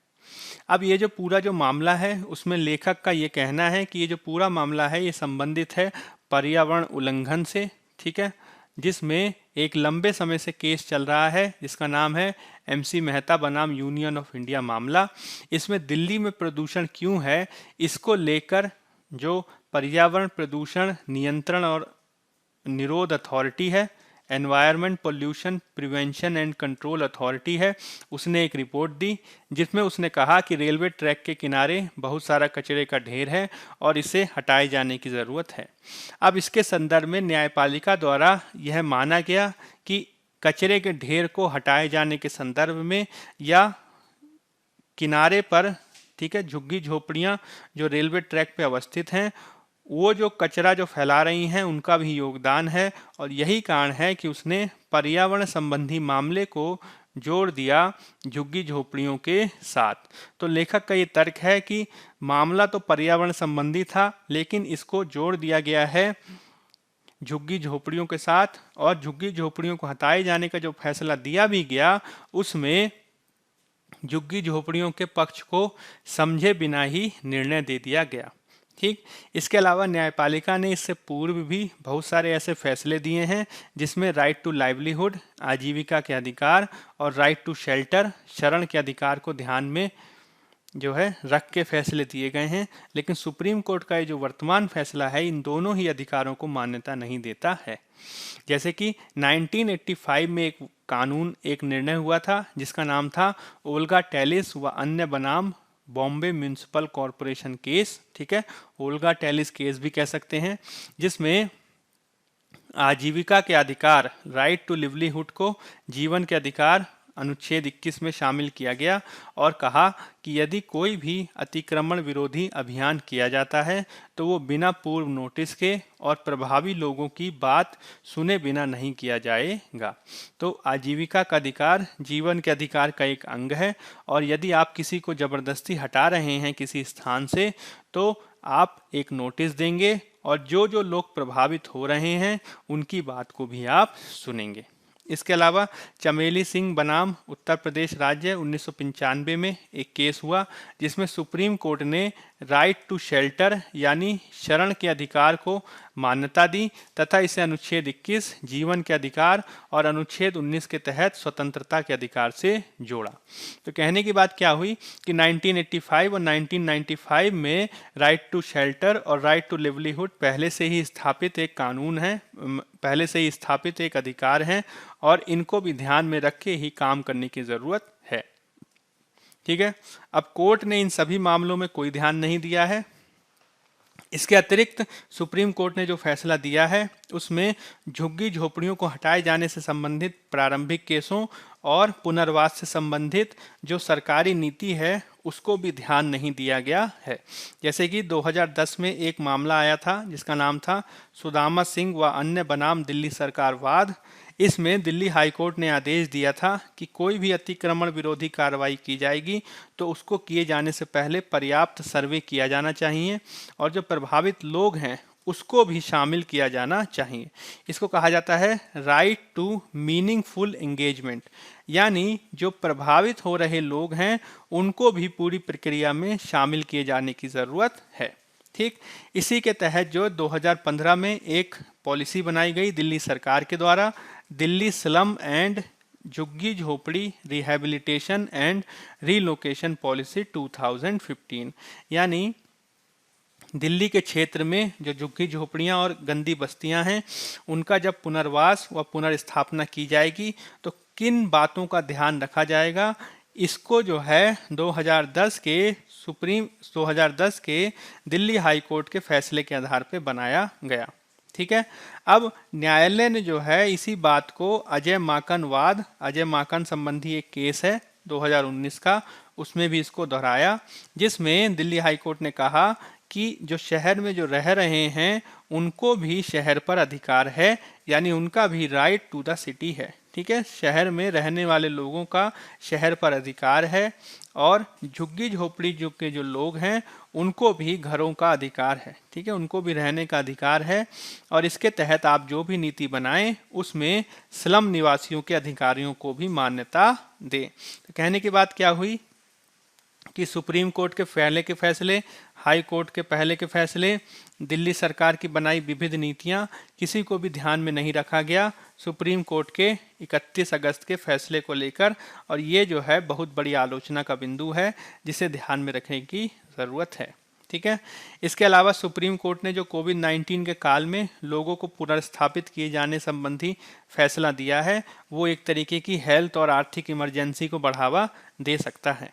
अब ये जो पूरा जो मामला है उसमें लेखक का ये कहना है कि ये जो पूरा मामला है ये संबंधित है पर्यावरण उल्लंघन से। ठीक है, जिसमें एक लंबे समय से केस चल रहा है जिसका नाम है MC मेहता बनाम यूनियन ऑफ इंडिया मामला। इसमें दिल्ली में प्रदूषण क्यों है इसको लेकर जो पर्यावरण प्रदूषण नियंत्रण और निरोध अथॉरिटी है environment pollution prevention and control authority है, उसने एक रिपोर्ट दी जिसमें उसने कहा कि रेलवे ट्रैक के किनारे बहुत सारा कचरे का ढेर है और इसे हटाए जाने की ज़रूरत है। अब इसके संदर्भ में न्यायपालिका द्वारा यह माना गया कि कचरे के ढेर को हटाए जाने के संदर्भ में या किनारे पर, ठीक है, झुग्गी झोपड़ियाँ जो रेलवे ट्रैक पे अवस्थित हैं, वो जो कचरा जो फैला रही हैं उनका भी योगदान है और यही कारण है कि उसने पर्यावरण संबंधी मामले को जोड़ दिया झुग्गी झोपड़ियों के साथ। तो लेखक का ये तर्क है कि मामला तो पर्यावरण संबंधी था, लेकिन इसको जोड़ दिया गया है झुग्गी झोपड़ियों के साथ, और झुग्गी झोपड़ियों को हटाए जाने का जो फैसला दिया भी गया उसमें झुग्गी झोपड़ियों के पक्ष को समझे बिना ही निर्णय दे दिया गया। ठीक, इसके अलावा न्यायपालिका ने इससे पूर्व भी बहुत सारे ऐसे फैसले दिए हैं जिसमें राइट टू लाइवलीहुड, आजीविका के अधिकार, और राइट टू शेल्टर, शरण के अधिकार को ध्यान में जो है रख के फैसले दिए गए हैं। लेकिन सुप्रीम कोर्ट का ये जो वर्तमान फैसला है इन दोनों ही अधिकारों को मान्यता नहीं देता है। जैसे कि 1985 में एक कानून, एक निर्णय हुआ था जिसका नाम था ओल्गा टेलिस व अन्य बनाम बॉम्बे म्यूनिसिपल कॉरपोरेशन केस। ठीक है, ओल्गा टेलिस केस भी कह सकते हैं, जिसमें आजीविका के अधिकार, राइट टू लिवलीहुड को जीवन के अधिकार अनुच्छेद 21 में शामिल किया गया और कहा कि यदि कोई भी अतिक्रमण विरोधी अभियान किया जाता है तो वो बिना पूर्व नोटिस के और प्रभावी लोगों की बात सुने बिना नहीं किया जाएगा। तो आजीविका का अधिकार जीवन के अधिकार का एक अंग है और यदि आप किसी को जबरदस्ती हटा रहे हैं किसी स्थान से तो आप एक नोटिस देंगे और जो जो लोग प्रभावित हो रहे हैं उनकी बात को भी आप सुनेंगे। इसके अलावा चमेली सिंह बनाम उत्तर प्रदेश राज्य 1995 में एक केस हुआ जिसमें सुप्रीम कोर्ट ने राइट टू शेल्टर यानी शरण के अधिकार को मान्यता दी तथा इसे अनुच्छेद 21 जीवन के अधिकार और अनुच्छेद 19 के तहत स्वतंत्रता के अधिकार से जोड़ा। तो कहने की बात क्या हुई कि 1985 और 1995 में राइट टू शेल्टर और राइट टू लिवलीहुड पहले से ही स्थापित एक कानून है, पहले से ही स्थापित एक अधिकार है और इनको भी ध्यान में रख के ही काम करने की ज़रूरत है। ठीक है, अब कोर्ट ने इन सभी मामलों में कोई ध्यान नहीं दिया है। इसके अतिरिक्त सुप्रीम कोर्ट ने जो फैसला दिया है उसमें झुग्गी झोपड़ियों को हटाए जाने से संबंधित प्रारंभिक केसों और पुनर्वास से संबंधित जो सरकारी नीति है उसको भी ध्यान नहीं दिया गया है। जैसे कि 2010 में एक मामला आया था जिसका नाम था सुदामा सिंह व अन्य बनाम दिल्ली सरकार वाद। इसमें दिल्ली हाईकोर्ट ने आदेश दिया था कि कोई भी अतिक्रमण विरोधी कार्रवाई की जाएगी तो उसको किए जाने से पहले पर्याप्त सर्वे किया जाना चाहिए और जो प्रभावित लोग हैं उसको भी शामिल किया जाना चाहिए। इसको कहा जाता है राइट टू मीनिंगफुल एंगेजमेंट, यानी जो प्रभावित हो रहे लोग हैं उनको भी पूरी प्रक्रिया में शामिल किए जाने की ज़रूरत है। ठीक, इसी के तहत जो 2015 में एक पॉलिसी बनाई गई दिल्ली सरकार के द्वारा, दिल्ली स्लम एंड झुग्गी झोपड़ी रिहैबिलिटेशन एंड रीलोकेशन पॉलिसी 2015, यानी दिल्ली के क्षेत्र में जो झुग्गी झोपड़ियाँ और गंदी बस्तियाँ हैं उनका जब पुनर्वास व पुनर्स्थापना की जाएगी तो किन बातों का ध्यान रखा जाएगा, इसको जो है 2010 के दिल्ली हाई कोर्ट के फैसले के आधार पर बनाया गया। ठीक है, अब न्यायालय ने जो है इसी बात को अजय माकन संबंधी एक केस है 2019 का, उसमें भी इसको दोहराया जिसमें दिल्ली हाई कोर्ट ने कहा कि जो शहर में जो रह रहे हैं उनको भी शहर पर अधिकार है, यानी उनका भी राइट टू द सिटी है। ठीक है, शहर में रहने वाले लोगों का शहर पर अधिकार है और झुग्गी झोपड़ी के जो लोग हैं उनको भी घरों का अधिकार है। ठीक है, उनको भी रहने का अधिकार है और इसके तहत आप जो भी नीति बनाएं उसमें स्लम निवासियों के अधिकारियों को भी मान्यता दें। तो कहने की बात क्या हुई कि सुप्रीम कोर्ट के पहले के फैसले, हाई कोर्ट के पहले के फैसले, दिल्ली सरकार की बनाई विविध नीतियां किसी को भी ध्यान में नहीं रखा गया सुप्रीम कोर्ट के 31 अगस्त के फैसले को लेकर, और ये जो है बहुत बड़ी आलोचना का बिंदु है जिसे ध्यान में रखने की ज़रूरत है। ठीक है। इसके अलावा सुप्रीम कोर्ट ने जो कोविड-19 के काल में लोगों को पुनर्स्थापित किए जाने संबंधी फैसला दिया है, वो एक तरीके की हेल्थ और आर्थिक इमरजेंसी को बढ़ावा दे सकता है।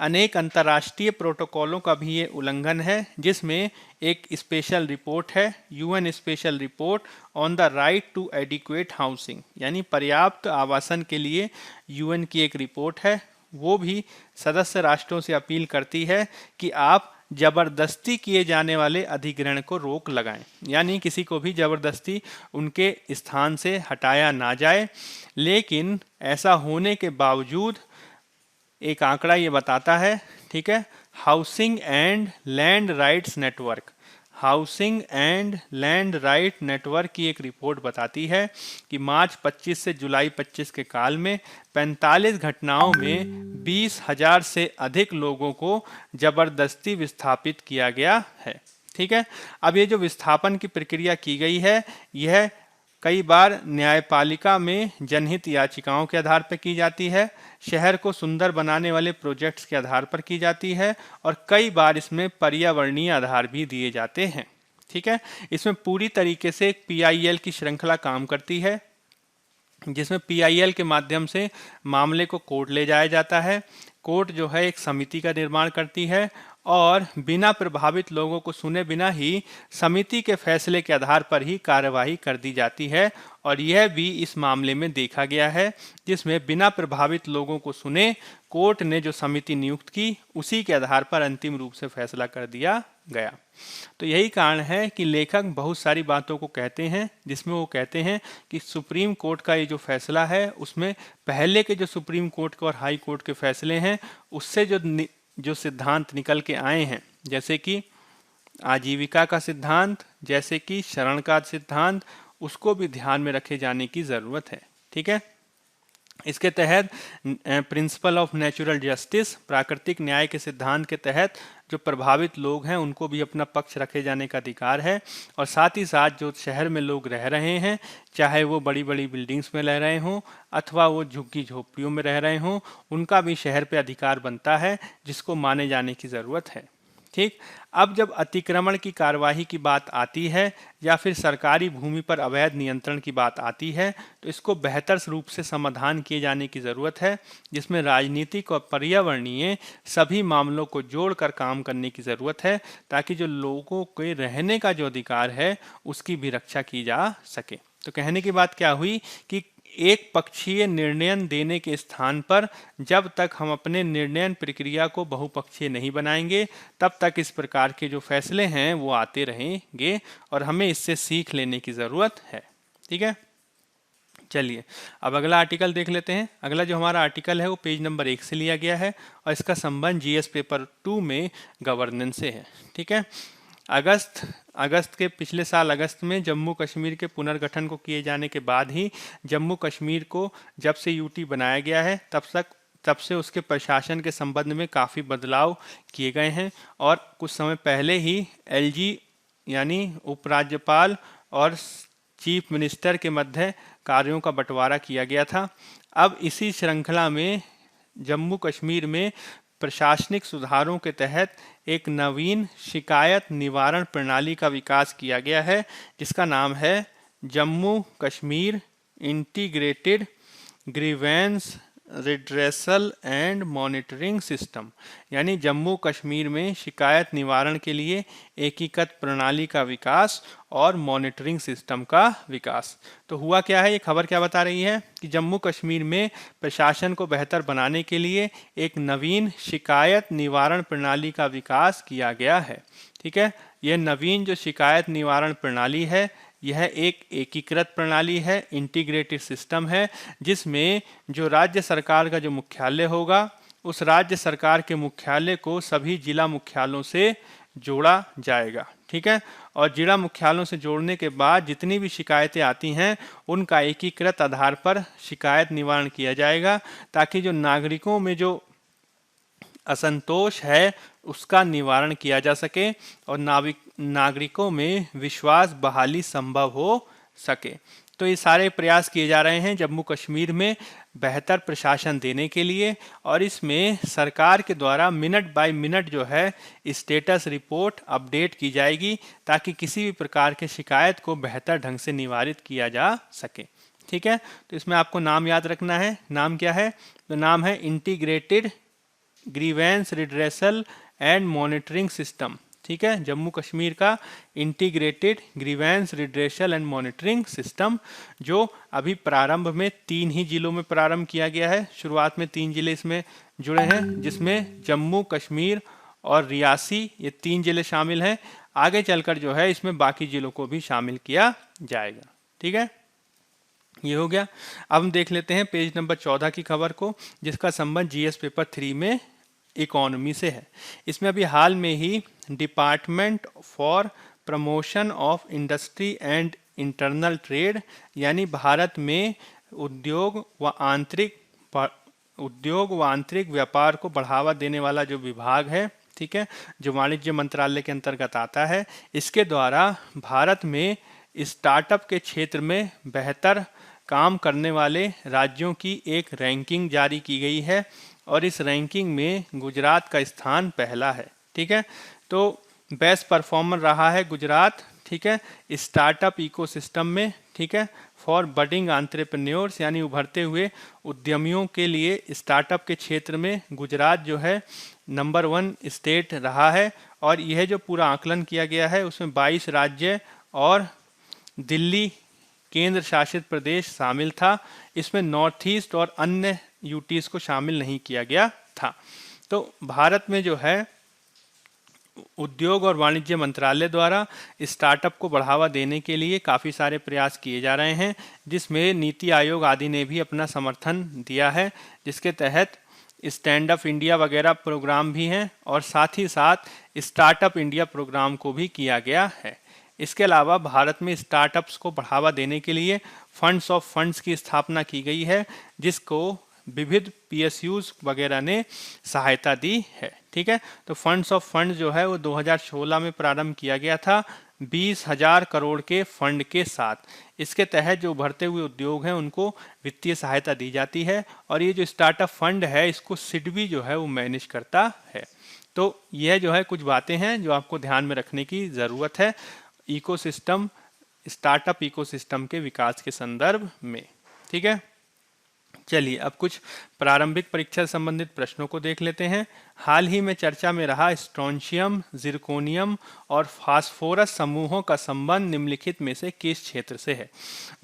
अनेक अंतर्राष्ट्रीय प्रोटोकॉलों का भी ये उल्लंघन है, जिसमें एक स्पेशल रिपोर्ट है, UN special report on the right to adequate housing, यानी पर्याप्त आवासन के लिए यूएन की एक रिपोर्ट है। वो भी सदस्य राष्ट्रों से अपील करती है कि आप जबरदस्ती किए जाने वाले अधिग्रहण को रोक लगाएं, यानी किसी को भी जबरदस्ती उनके स्थान से हटाया ना जाए। लेकिन ऐसा होने के बावजूद एक आंकड़ा ये बताता है, ठीक है, housing and land rights network, housing and land right network की एक रिपोर्ट बताती है कि मार्च 25 से जुलाई 25 के काल में 45 घटनाओं में 20,000 से अधिक लोगों को जबरदस्ती विस्थापित किया गया है। ठीक है। अब ये जो विस्थापन की प्रक्रिया की गई है, यह कई बार न्यायपालिका में जनहित याचिकाओं के आधार पर की जाती है, शहर को सुंदर बनाने वाले प्रोजेक्ट्स के आधार पर की जाती है, और कई बार इसमें पर्यावरणीय आधार भी दिए जाते हैं। ठीक है। इसमें पूरी तरीके से एक PIL की श्रृंखला काम करती है, जिसमें PIL के माध्यम से मामले को कोर्ट ले जाया जाता है। कोर्ट जो है एक समिति का निर्माण करती है और बिना प्रभावित लोगों को सुने बिना ही समिति के फैसले के आधार पर ही कार्यवाही कर दी जाती है। और यह भी इस मामले में देखा गया है, जिसमें बिना प्रभावित लोगों को सुने कोर्ट ने जो समिति नियुक्त की, उसी के आधार पर अंतिम रूप से फैसला कर दिया गया। तो यही कारण है कि लेखक बहुत सारी बातों को कहते हैं, जिसमें वो कहते हैं कि सुप्रीम कोर्ट का ये जो फैसला है, उसमें पहले के जो सुप्रीम कोर्ट के और हाई कोर्ट के फैसले हैं, उससे जो सिद्धांत निकल के आए हैं, जैसे कि आजीविका का सिद्धांत, जैसे कि शरण का सिद्धांत, उसको भी ध्यान में रखे जाने की ज़रूरत है। ठीक है। इसके तहत प्रिंसिपल ऑफ नेचुरल जस्टिस, प्राकृतिक न्याय के सिद्धांत के तहत जो प्रभावित लोग हैं उनको भी अपना पक्ष रखे जाने का अधिकार है। और साथ ही साथ जो शहर में लोग रह रहे हैं, चाहे वो बड़ी बड़ी बिल्डिंग्स में रह रहे हों अथवा वो झुग्गी झोपड़ियों में रह रहे हों, उनका भी शहर पे अधिकार बनता है, जिसको माने जाने की ज़रूरत है। ठीक। अब जब अतिक्रमण की कार्यवाही की बात आती है या फिर सरकारी भूमि पर अवैध नियंत्रण की बात आती है, तो इसको बेहतर रूप से समाधान किए जाने की ज़रूरत है, जिसमें राजनीतिक और पर्यावरणीय सभी मामलों को जोड़कर काम करने की ज़रूरत है, ताकि जो लोगों के रहने का जो अधिकार है उसकी भी रक्षा की जा सके। तो कहने की बात क्या हुई कि एक पक्षीय निर्णय देने के स्थान पर जब तक हम अपने निर्णय प्रक्रिया को बहुपक्षीय नहीं बनाएंगे, तब तक इस प्रकार के जो फैसले हैं वो आते रहेंगे और हमें इससे सीख लेने की ज़रूरत है। ठीक है। चलिए अब अगला आर्टिकल देख लेते हैं। अगला जो हमारा आर्टिकल है वो पेज नंबर 1 से लिया गया है और इसका संबंध GS पेपर 2 में गवर्नेंस से है। ठीक है। अगस्त के पिछले साल अगस्त में जम्मू कश्मीर के पुनर्गठन को किए जाने के बाद ही जम्मू कश्मीर को जब से UT बनाया गया है, तब से उसके प्रशासन के संबंध में काफ़ी बदलाव किए गए हैं। और कुछ समय पहले ही LG यानी उपराज्यपाल और चीफ मिनिस्टर के मध्य कार्यों का बंटवारा किया गया था। अब इसी श्रृंखला में जम्मू कश्मीर में प्रशासनिक सुधारों के तहत एक नवीन शिकायत निवारण प्रणाली का विकास किया गया है, जिसका नाम है Jammu Kashmir integrated grievance redressal and monitoring system, यानी जम्मू कश्मीर में शिकायत निवारण के लिए एकीकृत प्रणाली का विकास और मॉनिटरिंग सिस्टम का विकास। तो हुआ क्या है, ये खबर क्या बता रही है कि जम्मू कश्मीर में प्रशासन को बेहतर बनाने के लिए एक नवीन शिकायत निवारण प्रणाली का विकास किया गया है। ठीक है। यह नवीन जो शिकायत निवारण प्रणाली है, यह एक एकीकृत प्रणाली है, इंटीग्रेटेड सिस्टम है, जिसमें जो राज्य सरकार का जो मुख्यालय होगा, उस राज्य सरकार के मुख्यालय को सभी जिला मुख्यालयों से जोड़ा जाएगा। ठीक है। और जिला मुख्यालयों से जोड़ने के बाद जितनी भी शिकायतें आती हैं, उनका एकीकृत आधार पर शिकायत निवारण किया जाएगा, ताकि जो नागरिकों में जो असंतोष है उसका निवारण किया जा सके और नागरिकों में विश्वास बहाली संभव हो सके। तो ये सारे प्रयास किए जा रहे हैं जम्मू कश्मीर में बेहतर प्रशासन देने के लिए, और इसमें सरकार के द्वारा मिनट बाय मिनट जो है स्टेटस रिपोर्ट अपडेट की जाएगी, ताकि किसी भी प्रकार के शिकायत को बेहतर ढंग से निवारित किया जा सके। ठीक है, तो इसमें आपको नाम याद रखना है। नाम क्या है? तो नाम है integrated grievance redressal and monitoring system. ठीक है, जम्मू कश्मीर का integrated grievance redressal and monitoring system, जो अभी प्रारंभ में 3 ही जिलों में प्रारंभ किया गया है। शुरुआत में 3 जिले इसमें जुड़े हैं, जिसमें जम्मू कश्मीर और रियासी, ये 3 जिले शामिल हैं। आगे चलकर जो है इसमें बाकी जिलों को भी शामिल किया जाएगा। ठीक है, ये हो गया। अब हम देख लेते हैं पेज नंबर 14 की खबर को, जिसका संबंध जीएस पेपर 3 में इकोनॉमी से है। इसमें अभी हाल में ही department for promotion of industry and internal trade, यानी भारत में उद्योग व आंतरिक व्यापार को बढ़ावा देने वाला जो विभाग है, ठीक है, जो वाणिज्य मंत्रालय के अंतर्गत आता है, इसके द्वारा भारत में स्टार्टअप के क्षेत्र में बेहतर काम करने वाले राज्यों की एक रैंकिंग जारी की गई है, और इस रैंकिंग में गुजरात का स्थान पहला है। ठीक है, तो बेस्ट परफॉर्मर रहा है गुजरात। ठीक है, स्टार्टअप इकोसिस्टम में। ठीक है, फॉर बडिंग एंटरप्रेन्योर्स, यानी उभरते हुए उद्यमियों के लिए स्टार्टअप के क्षेत्र में गुजरात जो है नंबर 1 स्टेट रहा है। और यह जो पूरा आकलन किया गया है उसमें 22 राज्य और दिल्ली केंद्र शासित प्रदेश शामिल था। इसमें नॉर्थ ईस्ट और अन्य यूटीज को शामिल नहीं किया गया था। तो भारत में जो है उद्योग और वाणिज्य मंत्रालय द्वारा स्टार्टअप को बढ़ावा देने के लिए काफ़ी सारे प्रयास किए जा रहे हैं, जिसमें नीति आयोग आदि ने भी अपना समर्थन दिया है, जिसके तहत स्टैंड अप इंडिया वगैरह प्रोग्राम भी हैं, और साथ ही साथ स्टार्टअप इंडिया प्रोग्राम को भी किया गया है। इसके अलावा भारत में स्टार्टअप्स को बढ़ावा देने के लिए फंड्स ऑफ फंड्स की स्थापना की गई है, जिसको विविध पीएसयूज वगैरह ने सहायता दी है। ठीक है, तो फंड्स ऑफ फंड जो है वो 2016 में प्रारंभ किया गया था 20,000 करोड़ के फंड के साथ। इसके तहत जो उभरते हुए उद्योग हैं उनको वित्तीय सहायता दी जाती है, और ये जो स्टार्टअप फंड है इसको सिडबी जो है वो मैनेज करता है। तो यह जो है कुछ बातें हैं जो आपको ध्यान में रखने की ज़रूरत है इकोसिस्टम, स्टार्टअप इकोसिस्टम के विकास के संदर्भ में। ठीक है, चलिए अब कुछ प्रारंभिक परीक्षा से संबंधित प्रश्नों को देख लेते हैं। हाल ही में चर्चा में रहा स्ट्रोंशियम, जिरकोनियम और फास्फोरस समूहों का संबंध निम्नलिखित में से किस क्षेत्र से है?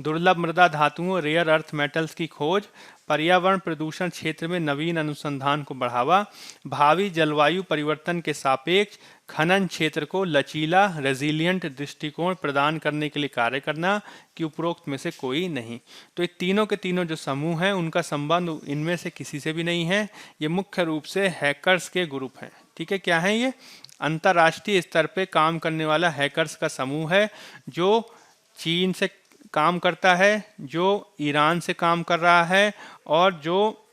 दुर्लभ मृदा धातुओं, रेयर अर्थ मेटल्स की खोज, पर्यावरण प्रदूषण क्षेत्र में नवीन अनुसंधान को बढ़ावा, भावी जलवायु परिवर्तन के सापेक्ष खनन क्षेत्र को लचीला रेजिलिएंट दृष्टिकोण प्रदान करने के लिए कार्य करना, कि उपरोक्त में से कोई नहीं? तो ये तीनों के तीनों जो समूह हैं उनका संबंध इनमें से किसी से भी नहीं है। ये मुख्य रूप से हैकर्स के ग्रुप हैं। ठीक है, क्या है ये? अंतर्राष्ट्रीय स्तर पे काम करने वाला हैकर्स का समूह है, जो चीन से काम करता है, जो ईरान से काम कर रहा है, और जो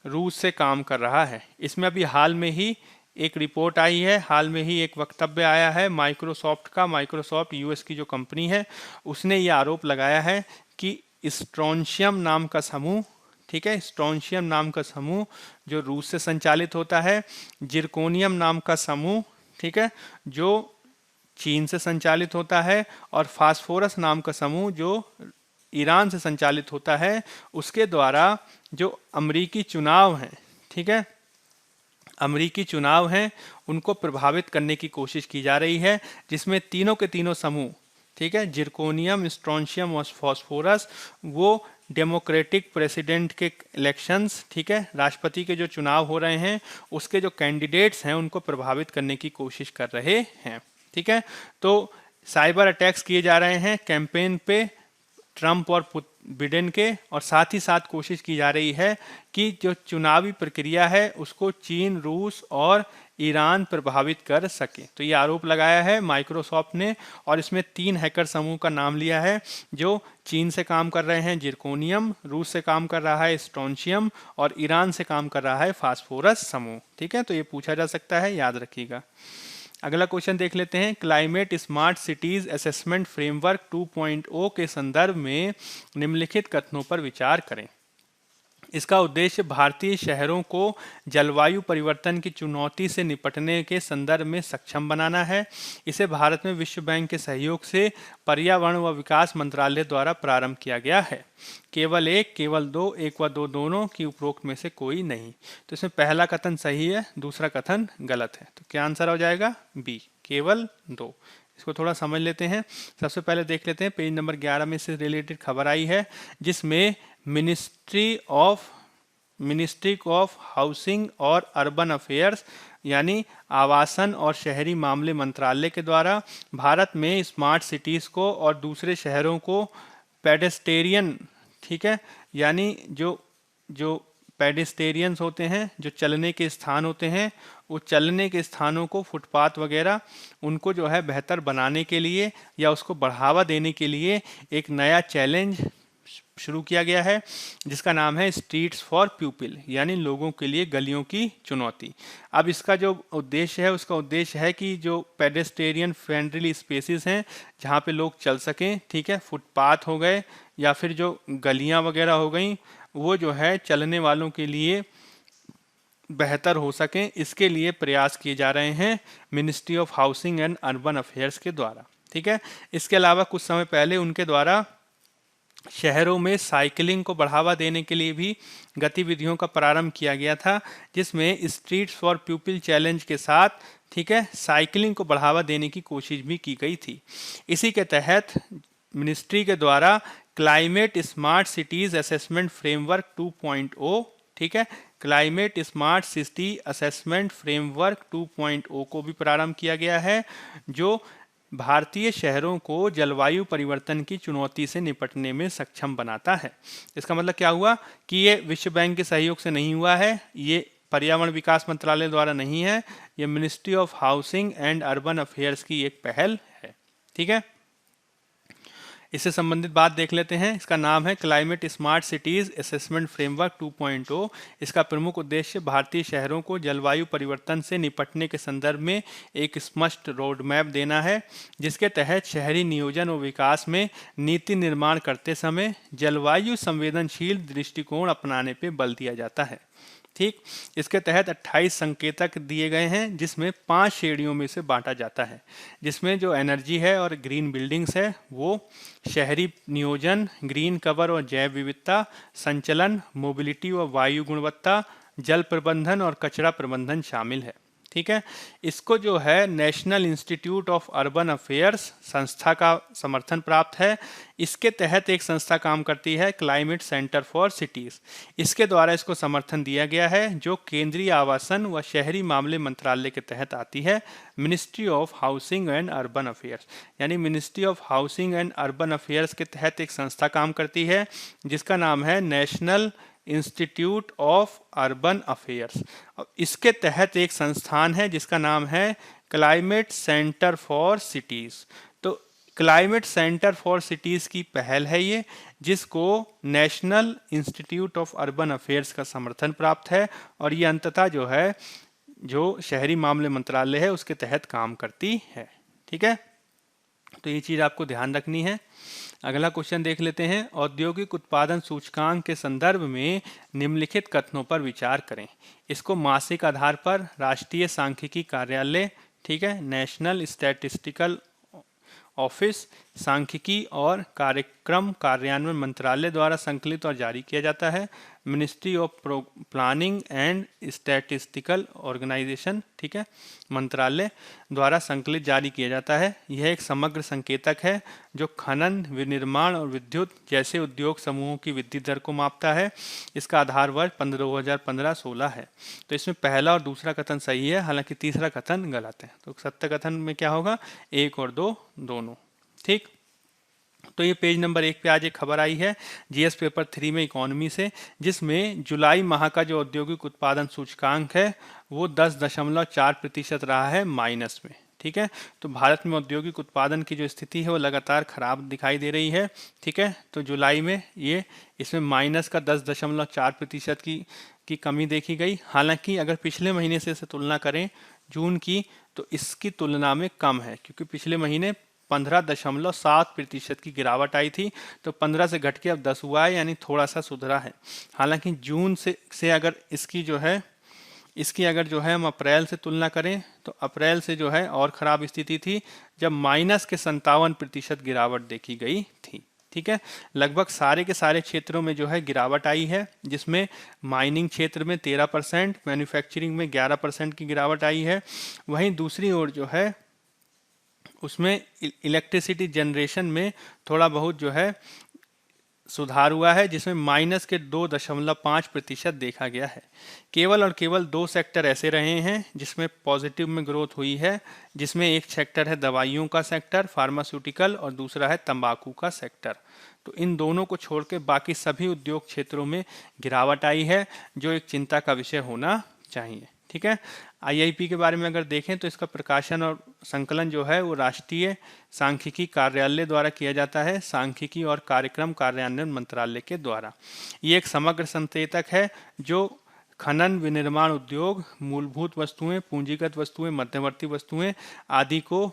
रूस से काम कर रहा है। इसमें अभी हाल में ही एक रिपोर्ट आई है, हाल में ही एक वक्तव्य आया है माइक्रोसॉफ्ट का। माइक्रोसॉफ्ट यूएस की जो कंपनी है उसने ये आरोप लगाया है कि स्ट्रोंशियम नाम का समूह, ठीक है, स्ट्रोंशियम नाम का समूह जो रूस से संचालित होता है, जिरकोनियम नाम का समूह, ठीक है, जो चीन से संचालित होता है, और फास्फोरस नाम का समूह जो ईरान से संचालित होता है, उसके द्वारा जो अमेरिकी चुनाव हैं, ठीक है, अमेरिकी चुनाव हैं उनको प्रभावित करने की कोशिश की जा रही है, जिसमें तीनों के तीनों समूह, ठीक है, जिरकोनियम, स्ट्रोंशियम और फास्फोरस, वो डेमोक्रेटिक प्रेसिडेंट के इलेक्शंस, ठीक है, राष्ट्रपति के जो चुनाव हो रहे हैं उसके जो कैंडिडेट्स हैं उनको प्रभावित करने की कोशिश कर रहे हैं। ठीक है, तो साइबर अटैक्स किए जा रहे हैं कैंपेन पे ट्रंप और बिडेन के, और साथ ही साथ कोशिश की जा रही है कि जो चुनावी प्रक्रिया है उसको चीन, रूस और ईरान प्रभावित कर सके। तो ये आरोप लगाया है माइक्रोसॉफ्ट ने, और इसमें 3 हैकर समूह का नाम लिया है जो चीन से काम कर रहे हैं जिरकोनियम, रूस से काम कर रहा है स्ट्रोंशियम, और ईरान से काम कर रहा है फास्फोरस समूह। ठीक है, तो ये पूछा जा सकता है, याद रखिएगा। अगला क्वेश्चन देख लेते हैं। Climate smart cities assessment framework 2.0 के संदर्भ में निम्नलिखित कथनों पर विचार करें। इसका उद्देश्य भारतीय शहरों को जलवायु परिवर्तन की चुनौती से निपटने के संदर्भ में सक्षम बनाना है। इसे भारत में विश्व बैंक के सहयोग से पर्यावरण व विकास मंत्रालय द्वारा प्रारंभ किया गया है। केवल एक, केवल दो, एक व दो दोनों की उपरोक्त में से कोई नहीं। तो इसमें पहला कथन सही है, दूसरा कथन गलत है। तो क्या आंसर हो जाएगा? बी, केवल दो। इसको थोड़ा समझ लेते हैं। सबसे पहले देख लेते हैं पेज नंबर 11 में से रिलेटेड खबर आई है, जिसमें मिनिस्ट्री ऑफ हाउसिंग और अर्बन अफेयर्स यानी आवासन और शहरी मामले मंत्रालय के द्वारा भारत में स्मार्ट सिटीज़ को और दूसरे शहरों को पेडेस्टेरियन, ठीक है, यानी जो पेडेस्टेरियंस होते हैं, जो चलने के स्थान होते हैं, वो चलने के स्थानों को, फुटपाथ वगैरह, उनको जो है बेहतर बनाने के लिए या उसको बढ़ावा देने के लिए एक नया चैलेंज शुरू किया गया है, जिसका नाम है स्ट्रीट्स फॉर पीपल, यानी लोगों के लिए गलियों की चुनौती। अब इसका जो उद्देश्य है, उसका उद्देश्य है कि जो पेडेस्टेरियन फ्रेंडली स्पेसेस हैं जहाँ पे लोग चल सकें, ठीक है, फुटपाथ हो गए या फिर जो गलियाँ वगैरह हो गई, वो जो है चलने वालों के लिए बेहतर हो सकें, इसके लिए प्रयास किए जा रहे हैं ministry of housing and urban affairs के द्वारा, ठीक है। इसके अलावा कुछ समय पहले उनके द्वारा शहरों में साइकिलिंग को बढ़ावा देने के लिए भी गतिविधियों का प्रारंभ किया गया था, जिसमें स्ट्रीट्स फॉर पीपल चैलेंज के साथ, ठीक है, साइकिलिंग को बढ़ावा देने की कोशिश भी की गई थी। इसी के तहत मिनिस्ट्री के द्वारा climate smart cities assessment framework 2.0, ठीक है, climate smart city assessment framework 2.0 को भी प्रारंभ किया गया है, जो भारतीय शहरों को जलवायु परिवर्तन की चुनौती से निपटने में सक्षम बनाता है। इसका मतलब क्या हुआ कि ये विश्व बैंक के सहयोग से नहीं हुआ है, ये पर्यावरण विकास मंत्रालय द्वारा नहीं है, ये ministry of housing and urban affairs की एक पहल है, ठीक है। इससे संबंधित बात देख लेते हैं। इसका नाम है climate smart cities assessment framework 2.0। इसका प्रमुख उद्देश्य भारतीय शहरों को जलवायु परिवर्तन से निपटने के संदर्भ में एक स्पष्ट रोड मैप देना है, जिसके तहत शहरी नियोजन और विकास में नीति निर्माण करते समय जलवायु संवेदनशील दृष्टिकोण अपनाने पर बल दिया जाता है, ठीक। इसके तहत 28 संकेतक दिए गए हैं, जिसमें 5 श्रेणियों में से बांटा जाता है, जिसमें जो एनर्जी है और ग्रीन बिल्डिंग्स है, वो शहरी नियोजन, ग्रीन कवर और जैव विविधता, संचलन, मोबिलिटी और वायु गुणवत्ता, जल प्रबंधन और कचरा प्रबंधन शामिल है, ठीक है। इसको जो है national institute of urban affairs संस्था का समर्थन प्राप्त है। इसके तहत एक संस्था काम करती है, क्लाइमेट सेंटर फॉर सिटीज। इसके द्वारा इसको समर्थन दिया गया है, जो केंद्रीय आवासन व शहरी मामले मंत्रालय के तहत आती है, ministry of housing and urban affairs. यानी ministry of housing and urban affairs के तहत एक संस्था काम करती है, जिसका नाम है national institute of urban affairs. इसके तहत एक संस्थान है जिसका नाम है क्लाइमेट सेंटर फॉर सिटीज। तो क्लाइमेट सेंटर फॉर सिटीज की पहल है ये, जिसको national institute of urban affairs का समर्थन प्राप्त है, और ये अंततः जो है जो शहरी मामले मंत्रालय है उसके तहत काम करती है, ठीक है। तो ये चीज़ आपको ध्यान रखनी है। अगला क्वेश्चन देख लेते हैं। औद्योगिक उत्पादन सूचकांक के संदर्भ में निम्नलिखित कथनों पर विचार करें। इसको मासिक आधार पर राष्ट्रीय सांख्यिकी कार्यालय, ठीक है, नेशनल स्टैटिस्टिकल ऑफिस, सांख्यिकी और कार्यक्रम कार्यान्वयन मंत्रालय द्वारा संकलित और जारी किया जाता है। Ministry of planning and statistical organisation, ठीक है, मंत्रालय द्वारा संकलित जारी किया जाता है। यह एक समग्र संकेतक है जो खनन, विनिर्माण और विद्युत जैसे उद्योग समूहों की वृद्धि दर को मापता है। इसका आधार वर्ष 2015-16 है। तो इसमें पहला और दूसरा कथन सही है, हालांकि तीसरा कथन गलत है। तो सत्य कथन में क्या होगा? 1 और 2 दोनों, ठीक। तो ये पेज नंबर 1 पे आज एक खबर आई है जीएस पेपर 3 में इकोनॉमी से, जिसमें जुलाई माह का जो औद्योगिक उत्पादन सूचकांक है वो 10.4% रहा है माइनस में, ठीक है। तो भारत में औद्योगिक उत्पादन की जो स्थिति है वो लगातार खराब दिखाई दे रही है, ठीक है। तो जुलाई में ये इसमें माइनस का 10.4% की कमी देखी गई। हालांकि अगर पिछले महीने से तुलना करें जून की, तो इसकी तुलना में कम है, क्योंकि पिछले महीने 15.7% की गिरावट आई थी, तो 15 से घट के अब 10 हुआ है, यानी थोड़ा सा सुधरा है। हालांकि जून से अगर इसकी अगर जो है हम अप्रैल से तुलना करें, तो अप्रैल से जो है और ख़राब स्थिति थी, जब -57% गिरावट देखी गई थी। ठीक है, लगभग सारे के सारे क्षेत्रों में जो है गिरावट आई है, जिसमें माइनिंग क्षेत्र में 13%, मैन्युफैक्चरिंग में 11% की गिरावट आई है। वहीं दूसरी ओर जो है उसमें इलेक्ट्रिसिटी जनरेशन में थोड़ा बहुत जो है सुधार हुआ है, जिसमें -2.5% देखा गया है। केवल और केवल 2 सेक्टर ऐसे रहे हैं जिसमें पॉजिटिव में ग्रोथ हुई है, जिसमें एक सेक्टर है दवाइयों का सेक्टर, फार्मास्यूटिकल, और दूसरा है तंबाकू का सेक्टर। तो इन दोनों को छोड़ के बाकी सभी उद्योग क्षेत्रों में गिरावट आई है, जो एक चिंता का विषय होना चाहिए। ठीक है, आईआईपी के बारे में अगर देखें तो इसका प्रकाशन और संकलन जो है वो राष्ट्रीय सांख्यिकी कार्यालय द्वारा किया जाता है, सांख्यिकी और कार्यक्रम कार्यान्वयन मंत्रालय के द्वारा। ये एक समग्र संकेतक है जो खनन, विनिर्माण उद्योग, मूलभूत वस्तुएं, पूंजीगत वस्तुएं, मध्यवर्ती वस्तुएं आदि को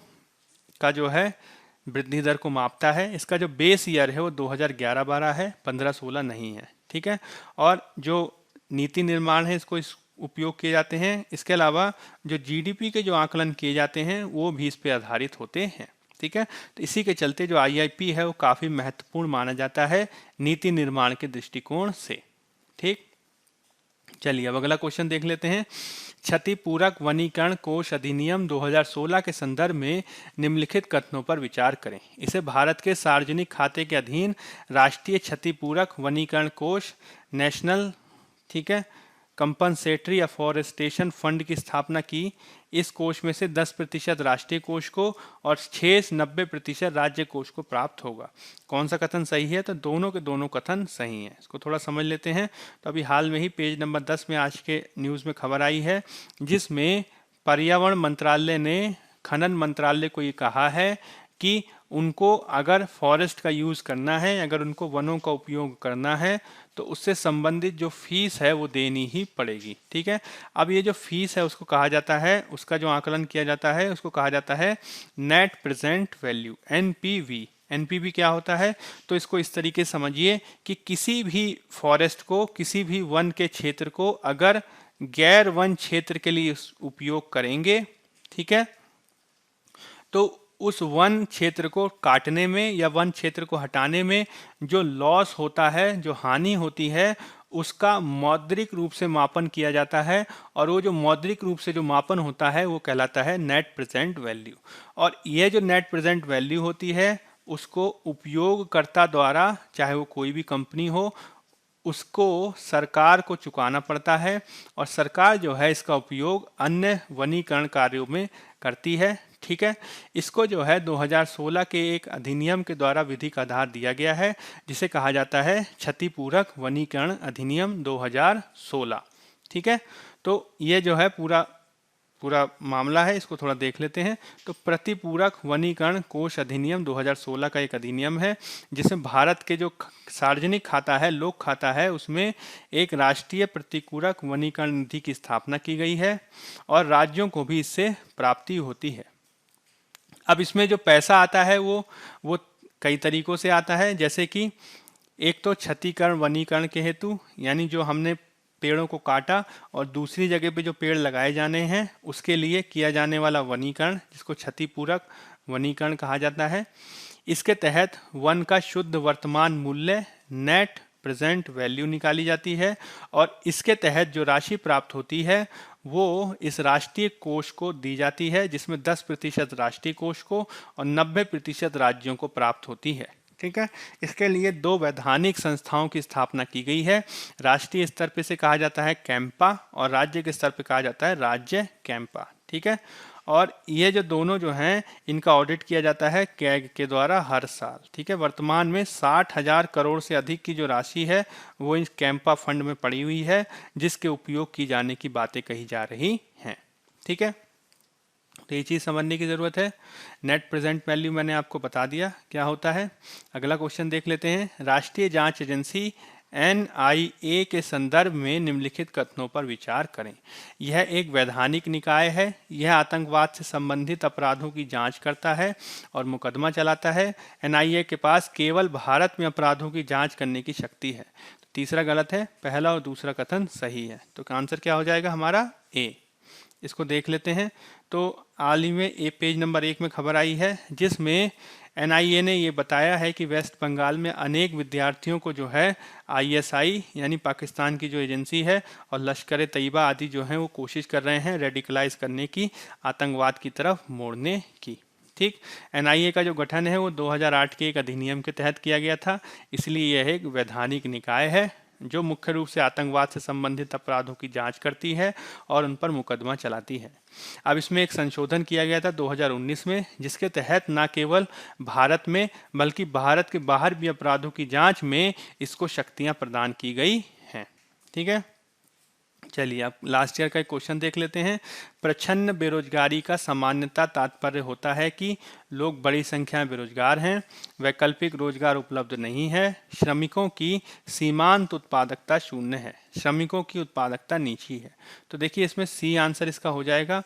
का जो है वृद्धि दर को मापता है। इसका जो बेस ईयर है वो 2011-12 है, 15-16 नहीं है। ठीक है, और जो नीति निर्माण है इसको उपयोग किए जाते हैं। इसके अलावा जो जीडीपी के जो आकलन किए जाते हैं वो भी इस पे आधारित होते हैं। ठीक है, तो इसी के चलते जो आईआईपी है वो काफ़ी महत्वपूर्ण माना जाता है नीति निर्माण के दृष्टिकोण से। ठीक, चलिए अब अगला क्वेश्चन देख लेते हैं। क्षतिपूरक वनीकरण कोष अधिनियम 2016 के संदर्भ में निम्नलिखित कथनों पर विचार करें। इसे भारत के सार्वजनिक खाते के अधीन राष्ट्रीय क्षतिपूरक वनीकरण कोष, नेशनल, ठीक है, कंपनसेटरी अफॉरेस्टेशन फंड की स्थापना की। इस कोष में से 10% राष्ट्रीय कोष को और 90% राज्य कोष को प्राप्त होगा। कौन सा कथन सही है? तो दोनों के दोनों कथन सही हैं। इसको थोड़ा समझ लेते हैं। तो अभी हाल में ही पेज नंबर 10 में आज के न्यूज़ में खबर आई है, जिसमें पर्यावरण मंत्रालय ने खनन मंत्रालय को ये कहा है कि उनको अगर फॉरेस्ट का यूज़ करना है, अगर उनको वनों का उपयोग करना है, तो उससे संबंधित जो फीस है वो देनी ही पड़ेगी। ठीक है, अब ये जो फीस है उसको कहा जाता है, उसका जो आकलन किया जाता है उसको कहा जाता है net present value, NPV. NPV क्या होता है? तो इसको इस तरीके समझिए कि किसी भी फॉरेस्ट को, किसी भी वन के क्षेत्र को अगर गैर वन क्षेत्र के लिए उपयोग करेंगे, ठीक है, तो उस वन क्षेत्र को काटने में या वन क्षेत्र को हटाने में जो लॉस होता है, जो हानि होती है, उसका मौद्रिक रूप से मापन किया जाता है। और वो जो मौद्रिक रूप से जो मापन होता है वो कहलाता है नेट प्रेजेंट वैल्यू। और ये जो नेट प्रेजेंट वैल्यू होती है उसको उपयोगकर्ता द्वारा, चाहे वो कोई भी कंपनी हो, उसको सरकार को चुकाना पड़ता है। और सरकार जो है इसका उपयोग अन्य वनीकरण कार्यों में करती है। ठीक है, इसको जो है 2016 के एक अधिनियम के द्वारा विधिक आधार दिया गया है, जिसे कहा जाता है क्षतिपूरक वनीकरण अधिनियम 2016। ठीक है, तो ये जो है पूरा मामला है, इसको थोड़ा देख लेते हैं। तो प्रतिपूरक वनीकरण कोष अधिनियम 2016 का एक अधिनियम है, जिसमें भारत के जो सार्वजनिक खाता है, लोक खाता है, उसमें एक राष्ट्रीय प्रतिपूरक वनीकरण निधि की स्थापना की गई है और राज्यों को भी इससे प्राप्ति होती है। अब इसमें जो पैसा आता है वो कई तरीकों से आता है, जैसे कि एक तो क्षतिकरण वनीकरण के हेतु, यानी जो हमने पेड़ों को काटा और दूसरी जगह पे जो पेड़ लगाए जाने हैं उसके लिए किया जाने वाला वनीकरण, जिसको क्षतिपूरक वनीकरण कहा जाता है। इसके तहत वन का शुद्ध वर्तमान मूल्य, नेट प्रेजेंट वैल्यू निकाली जाती है और इसके तहत जो राशि प्राप्त होती है वो इस राष्ट्रीय कोष को दी जाती है, जिसमें 10% राष्ट्रीय कोष को और 90% राज्यों को प्राप्त होती है। ठीक है, इसके लिए 2 वैधानिक संस्थाओं की स्थापना की गई है। राष्ट्रीय स्तर पे से कहा जाता है कैंपा और राज्य के स्तर पे कहा जाता है राज्य कैंपा। ठीक है, और ये जो दोनों जो हैं इनका ऑडिट किया जाता है कैग के द्वारा हर साल। ठीक है, वर्तमान में 60,000 करोड़ से अधिक की जो राशि है वो इस कैंपा फंड में पड़ी हुई है, जिसके उपयोग की जाने की बातें कही जा रही हैं। ठीक है, तो ये चीज़ समझने की ज़रूरत है। नेट प्रेजेंट वैल्यू मैंने आपको बता दिया क्या होता है। अगला क्वेश्चन देख लेते हैं। राष्ट्रीय जांच एजेंसी NIA के संदर्भ में निम्नलिखित कथनों पर विचार करें। यह एक वैधानिक निकाय है। यह आतंकवाद से संबंधित अपराधों की जांच करता है और मुकदमा चलाता है। NIA के पास केवल भारत में अपराधों की जांच करने की शक्ति है। तो तीसरा गलत है, पहला और दूसरा कथन सही है। तो आंसर क्या हो जाएगा हमारा? ए। इसको देख लेते हैं। तो हाल ही में पेज नंबर 1 में खबर आई है जिसमें NIA ने ये बताया है कि वेस्ट बंगाल में अनेक विद्यार्थियों को जो है ISI यानी पाकिस्तान की जो एजेंसी है और लश्कर तैयबा आदि जो हैं वो कोशिश कर रहे हैं रेडिकलाइज करने की, आतंकवाद की तरफ मोड़ने की। ठीक, NIA का जो गठन है वो 2008 के एक अधिनियम के तहत किया गया था, इसलिए यह एक वैधानिक निकाय है जो मुख्य रूप से आतंकवाद से संबंधित अपराधों की जांच करती है और उन पर मुकदमा चलाती है। अब इसमें एक संशोधन किया गया था 2019 में, जिसके तहत न केवल भारत में बल्कि भारत के बाहर भी अपराधों की जांच में इसको शक्तियां प्रदान की गई हैं। ठीक है, चलिए अब लास्ट ईयर का एक क्वेश्चन देख लेते हैं। प्रच्छन्न बेरोजगारी का सामान्यतः तात्पर्य होता है कि लोग बड़ी संख्या में बेरोजगार हैं, वैकल्पिक रोजगार उपलब्ध नहीं है, श्रमिकों की सीमांत उत्पादकता शून्य है, श्रमिकों की उत्पादकता नीची है। तो देखिए इसमें सी आंसर इसका हो जाएगा,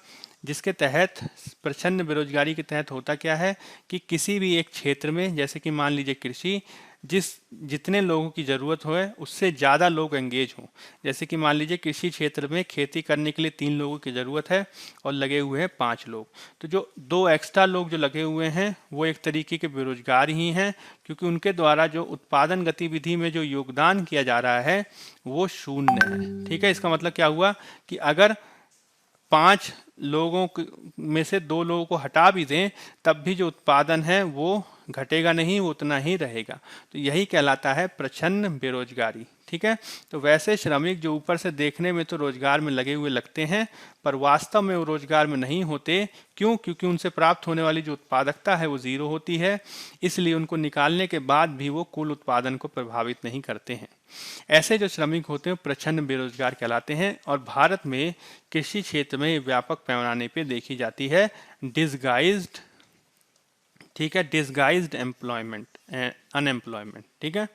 जिसके तहत प्रच्छन्न बेरोजगारी के तहत होता क्या है कि किसी भी एक क्षेत्र में, जैसे कि मान लीजिए कृषि, जितने लोगों की ज़रूरत हो उससे ज़्यादा लोग एंगेज हों। जैसे कि मान लीजिए कृषि क्षेत्र में खेती करने के लिए 3 लोगों की ज़रूरत है और लगे हुए हैं 5 लोग, तो जो 2 एक्स्ट्रा लोग जो लगे हुए हैं वो एक तरीके के बेरोजगार ही हैं, क्योंकि उनके द्वारा जो उत्पादन गतिविधि में जो योगदान किया जा रहा है वो शून्य है। ठीक है, इसका मतलब क्या हुआ कि अगर 5 लोगों में से 2 लोगों को हटा भी दें तब भी जो उत्पादन है वो घटेगा नहीं, वो उतना ही रहेगा। तो यही कहलाता है प्रच्छन्न बेरोजगारी। ठीक है, तो वैसे श्रमिक जो ऊपर से देखने में तो रोजगार में लगे हुए लगते हैं पर वास्तव में वो रोजगार में नहीं होते। क्यों? क्योंकि उनसे प्राप्त होने वाली जो उत्पादकता है वो जीरो होती है, इसलिए उनको निकालने के बाद भी वो कुल उत्पादन को प्रभावित नहीं करते हैं। ऐसे जो श्रमिक होते हैं प्रच्छन्न बेरोजगार कहलाते हैं और भारत में कृषि क्षेत्र में व्यापक पैमाने पे देखी जाती है डिसगाइज्ड, ठीक है, डिसगाइज्ड एम्प्लॉयमेंट, अनएम्प्लॉयमेंट। ठीक है,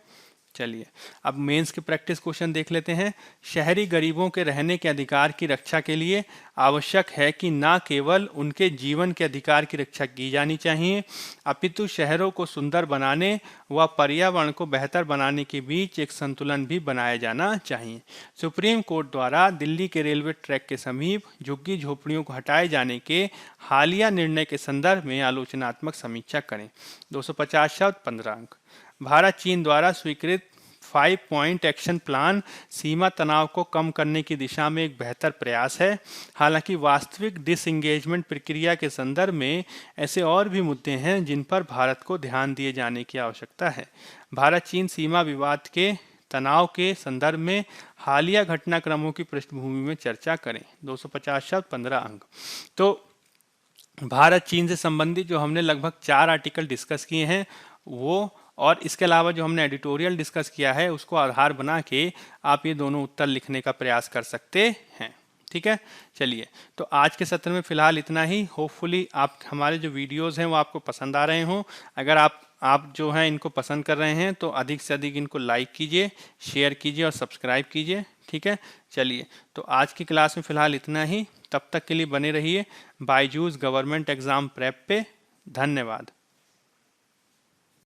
चलिए अब मेंस के प्रैक्टिस क्वेश्चन देख लेते हैं। शहरी गरीबों के रहने के अधिकार की रक्षा के लिए आवश्यक है कि न केवल उनके जीवन के अधिकार की रक्षा की जानी चाहिए, अपितु शहरों को सुंदर बनाने व पर्यावरण को बेहतर बनाने के बीच एक संतुलन भी बनाया जाना चाहिए। सुप्रीम कोर्ट द्वारा दिल्ली के रेलवे ट्रैक के समीप झुग्गी झोपड़ियों को हटाए जाने के हालिया निर्णय के संदर्भ में आलोचनात्मक समीक्षा करें। 250 शब्द 15 अंक। भारत चीन द्वारा स्वीकृत 5 पॉइंट एक्शन प्लान सीमा तनाव को कम करने की दिशा में एक बेहतर प्रयास है। हालांकि वास्तविक डिसएंगेजमेंट प्रक्रिया के संदर्भ में ऐसे और भी मुद्दे हैं जिन पर भारत को ध्यान दिए जाने की आवश्यकता है। भारत चीन सीमा विवाद के तनाव के संदर्भ में हालिया घटनाक्रमों की पृष्ठभूमि में चर्चा करें। 250 शब्द 15 अंक। तो भारत चीन से संबंधित जो हमने लगभग 4 आर्टिकल डिस्कस किए हैं वो, और इसके अलावा जो हमने एडिटोरियल डिस्कस किया है उसको आधार बना के आप ये दोनों उत्तर लिखने का प्रयास कर सकते हैं। ठीक है, चलिए तो आज के सत्र में फिलहाल इतना ही। होपफुली आप हमारे जो वीडियोस हैं वो आपको पसंद आ रहे हों। अगर आप जो हैं इनको पसंद कर रहे हैं तो अधिक से अधिक इनको लाइक कीजिए, शेयर कीजिए और सब्सक्राइब कीजिए। ठीक है, चलिए तो आज की क्लास में फिलहाल इतना ही। तब तक के लिए बने रहिए बायजूस गवर्नमेंट एग्जाम प्रेप पे। धन्यवाद।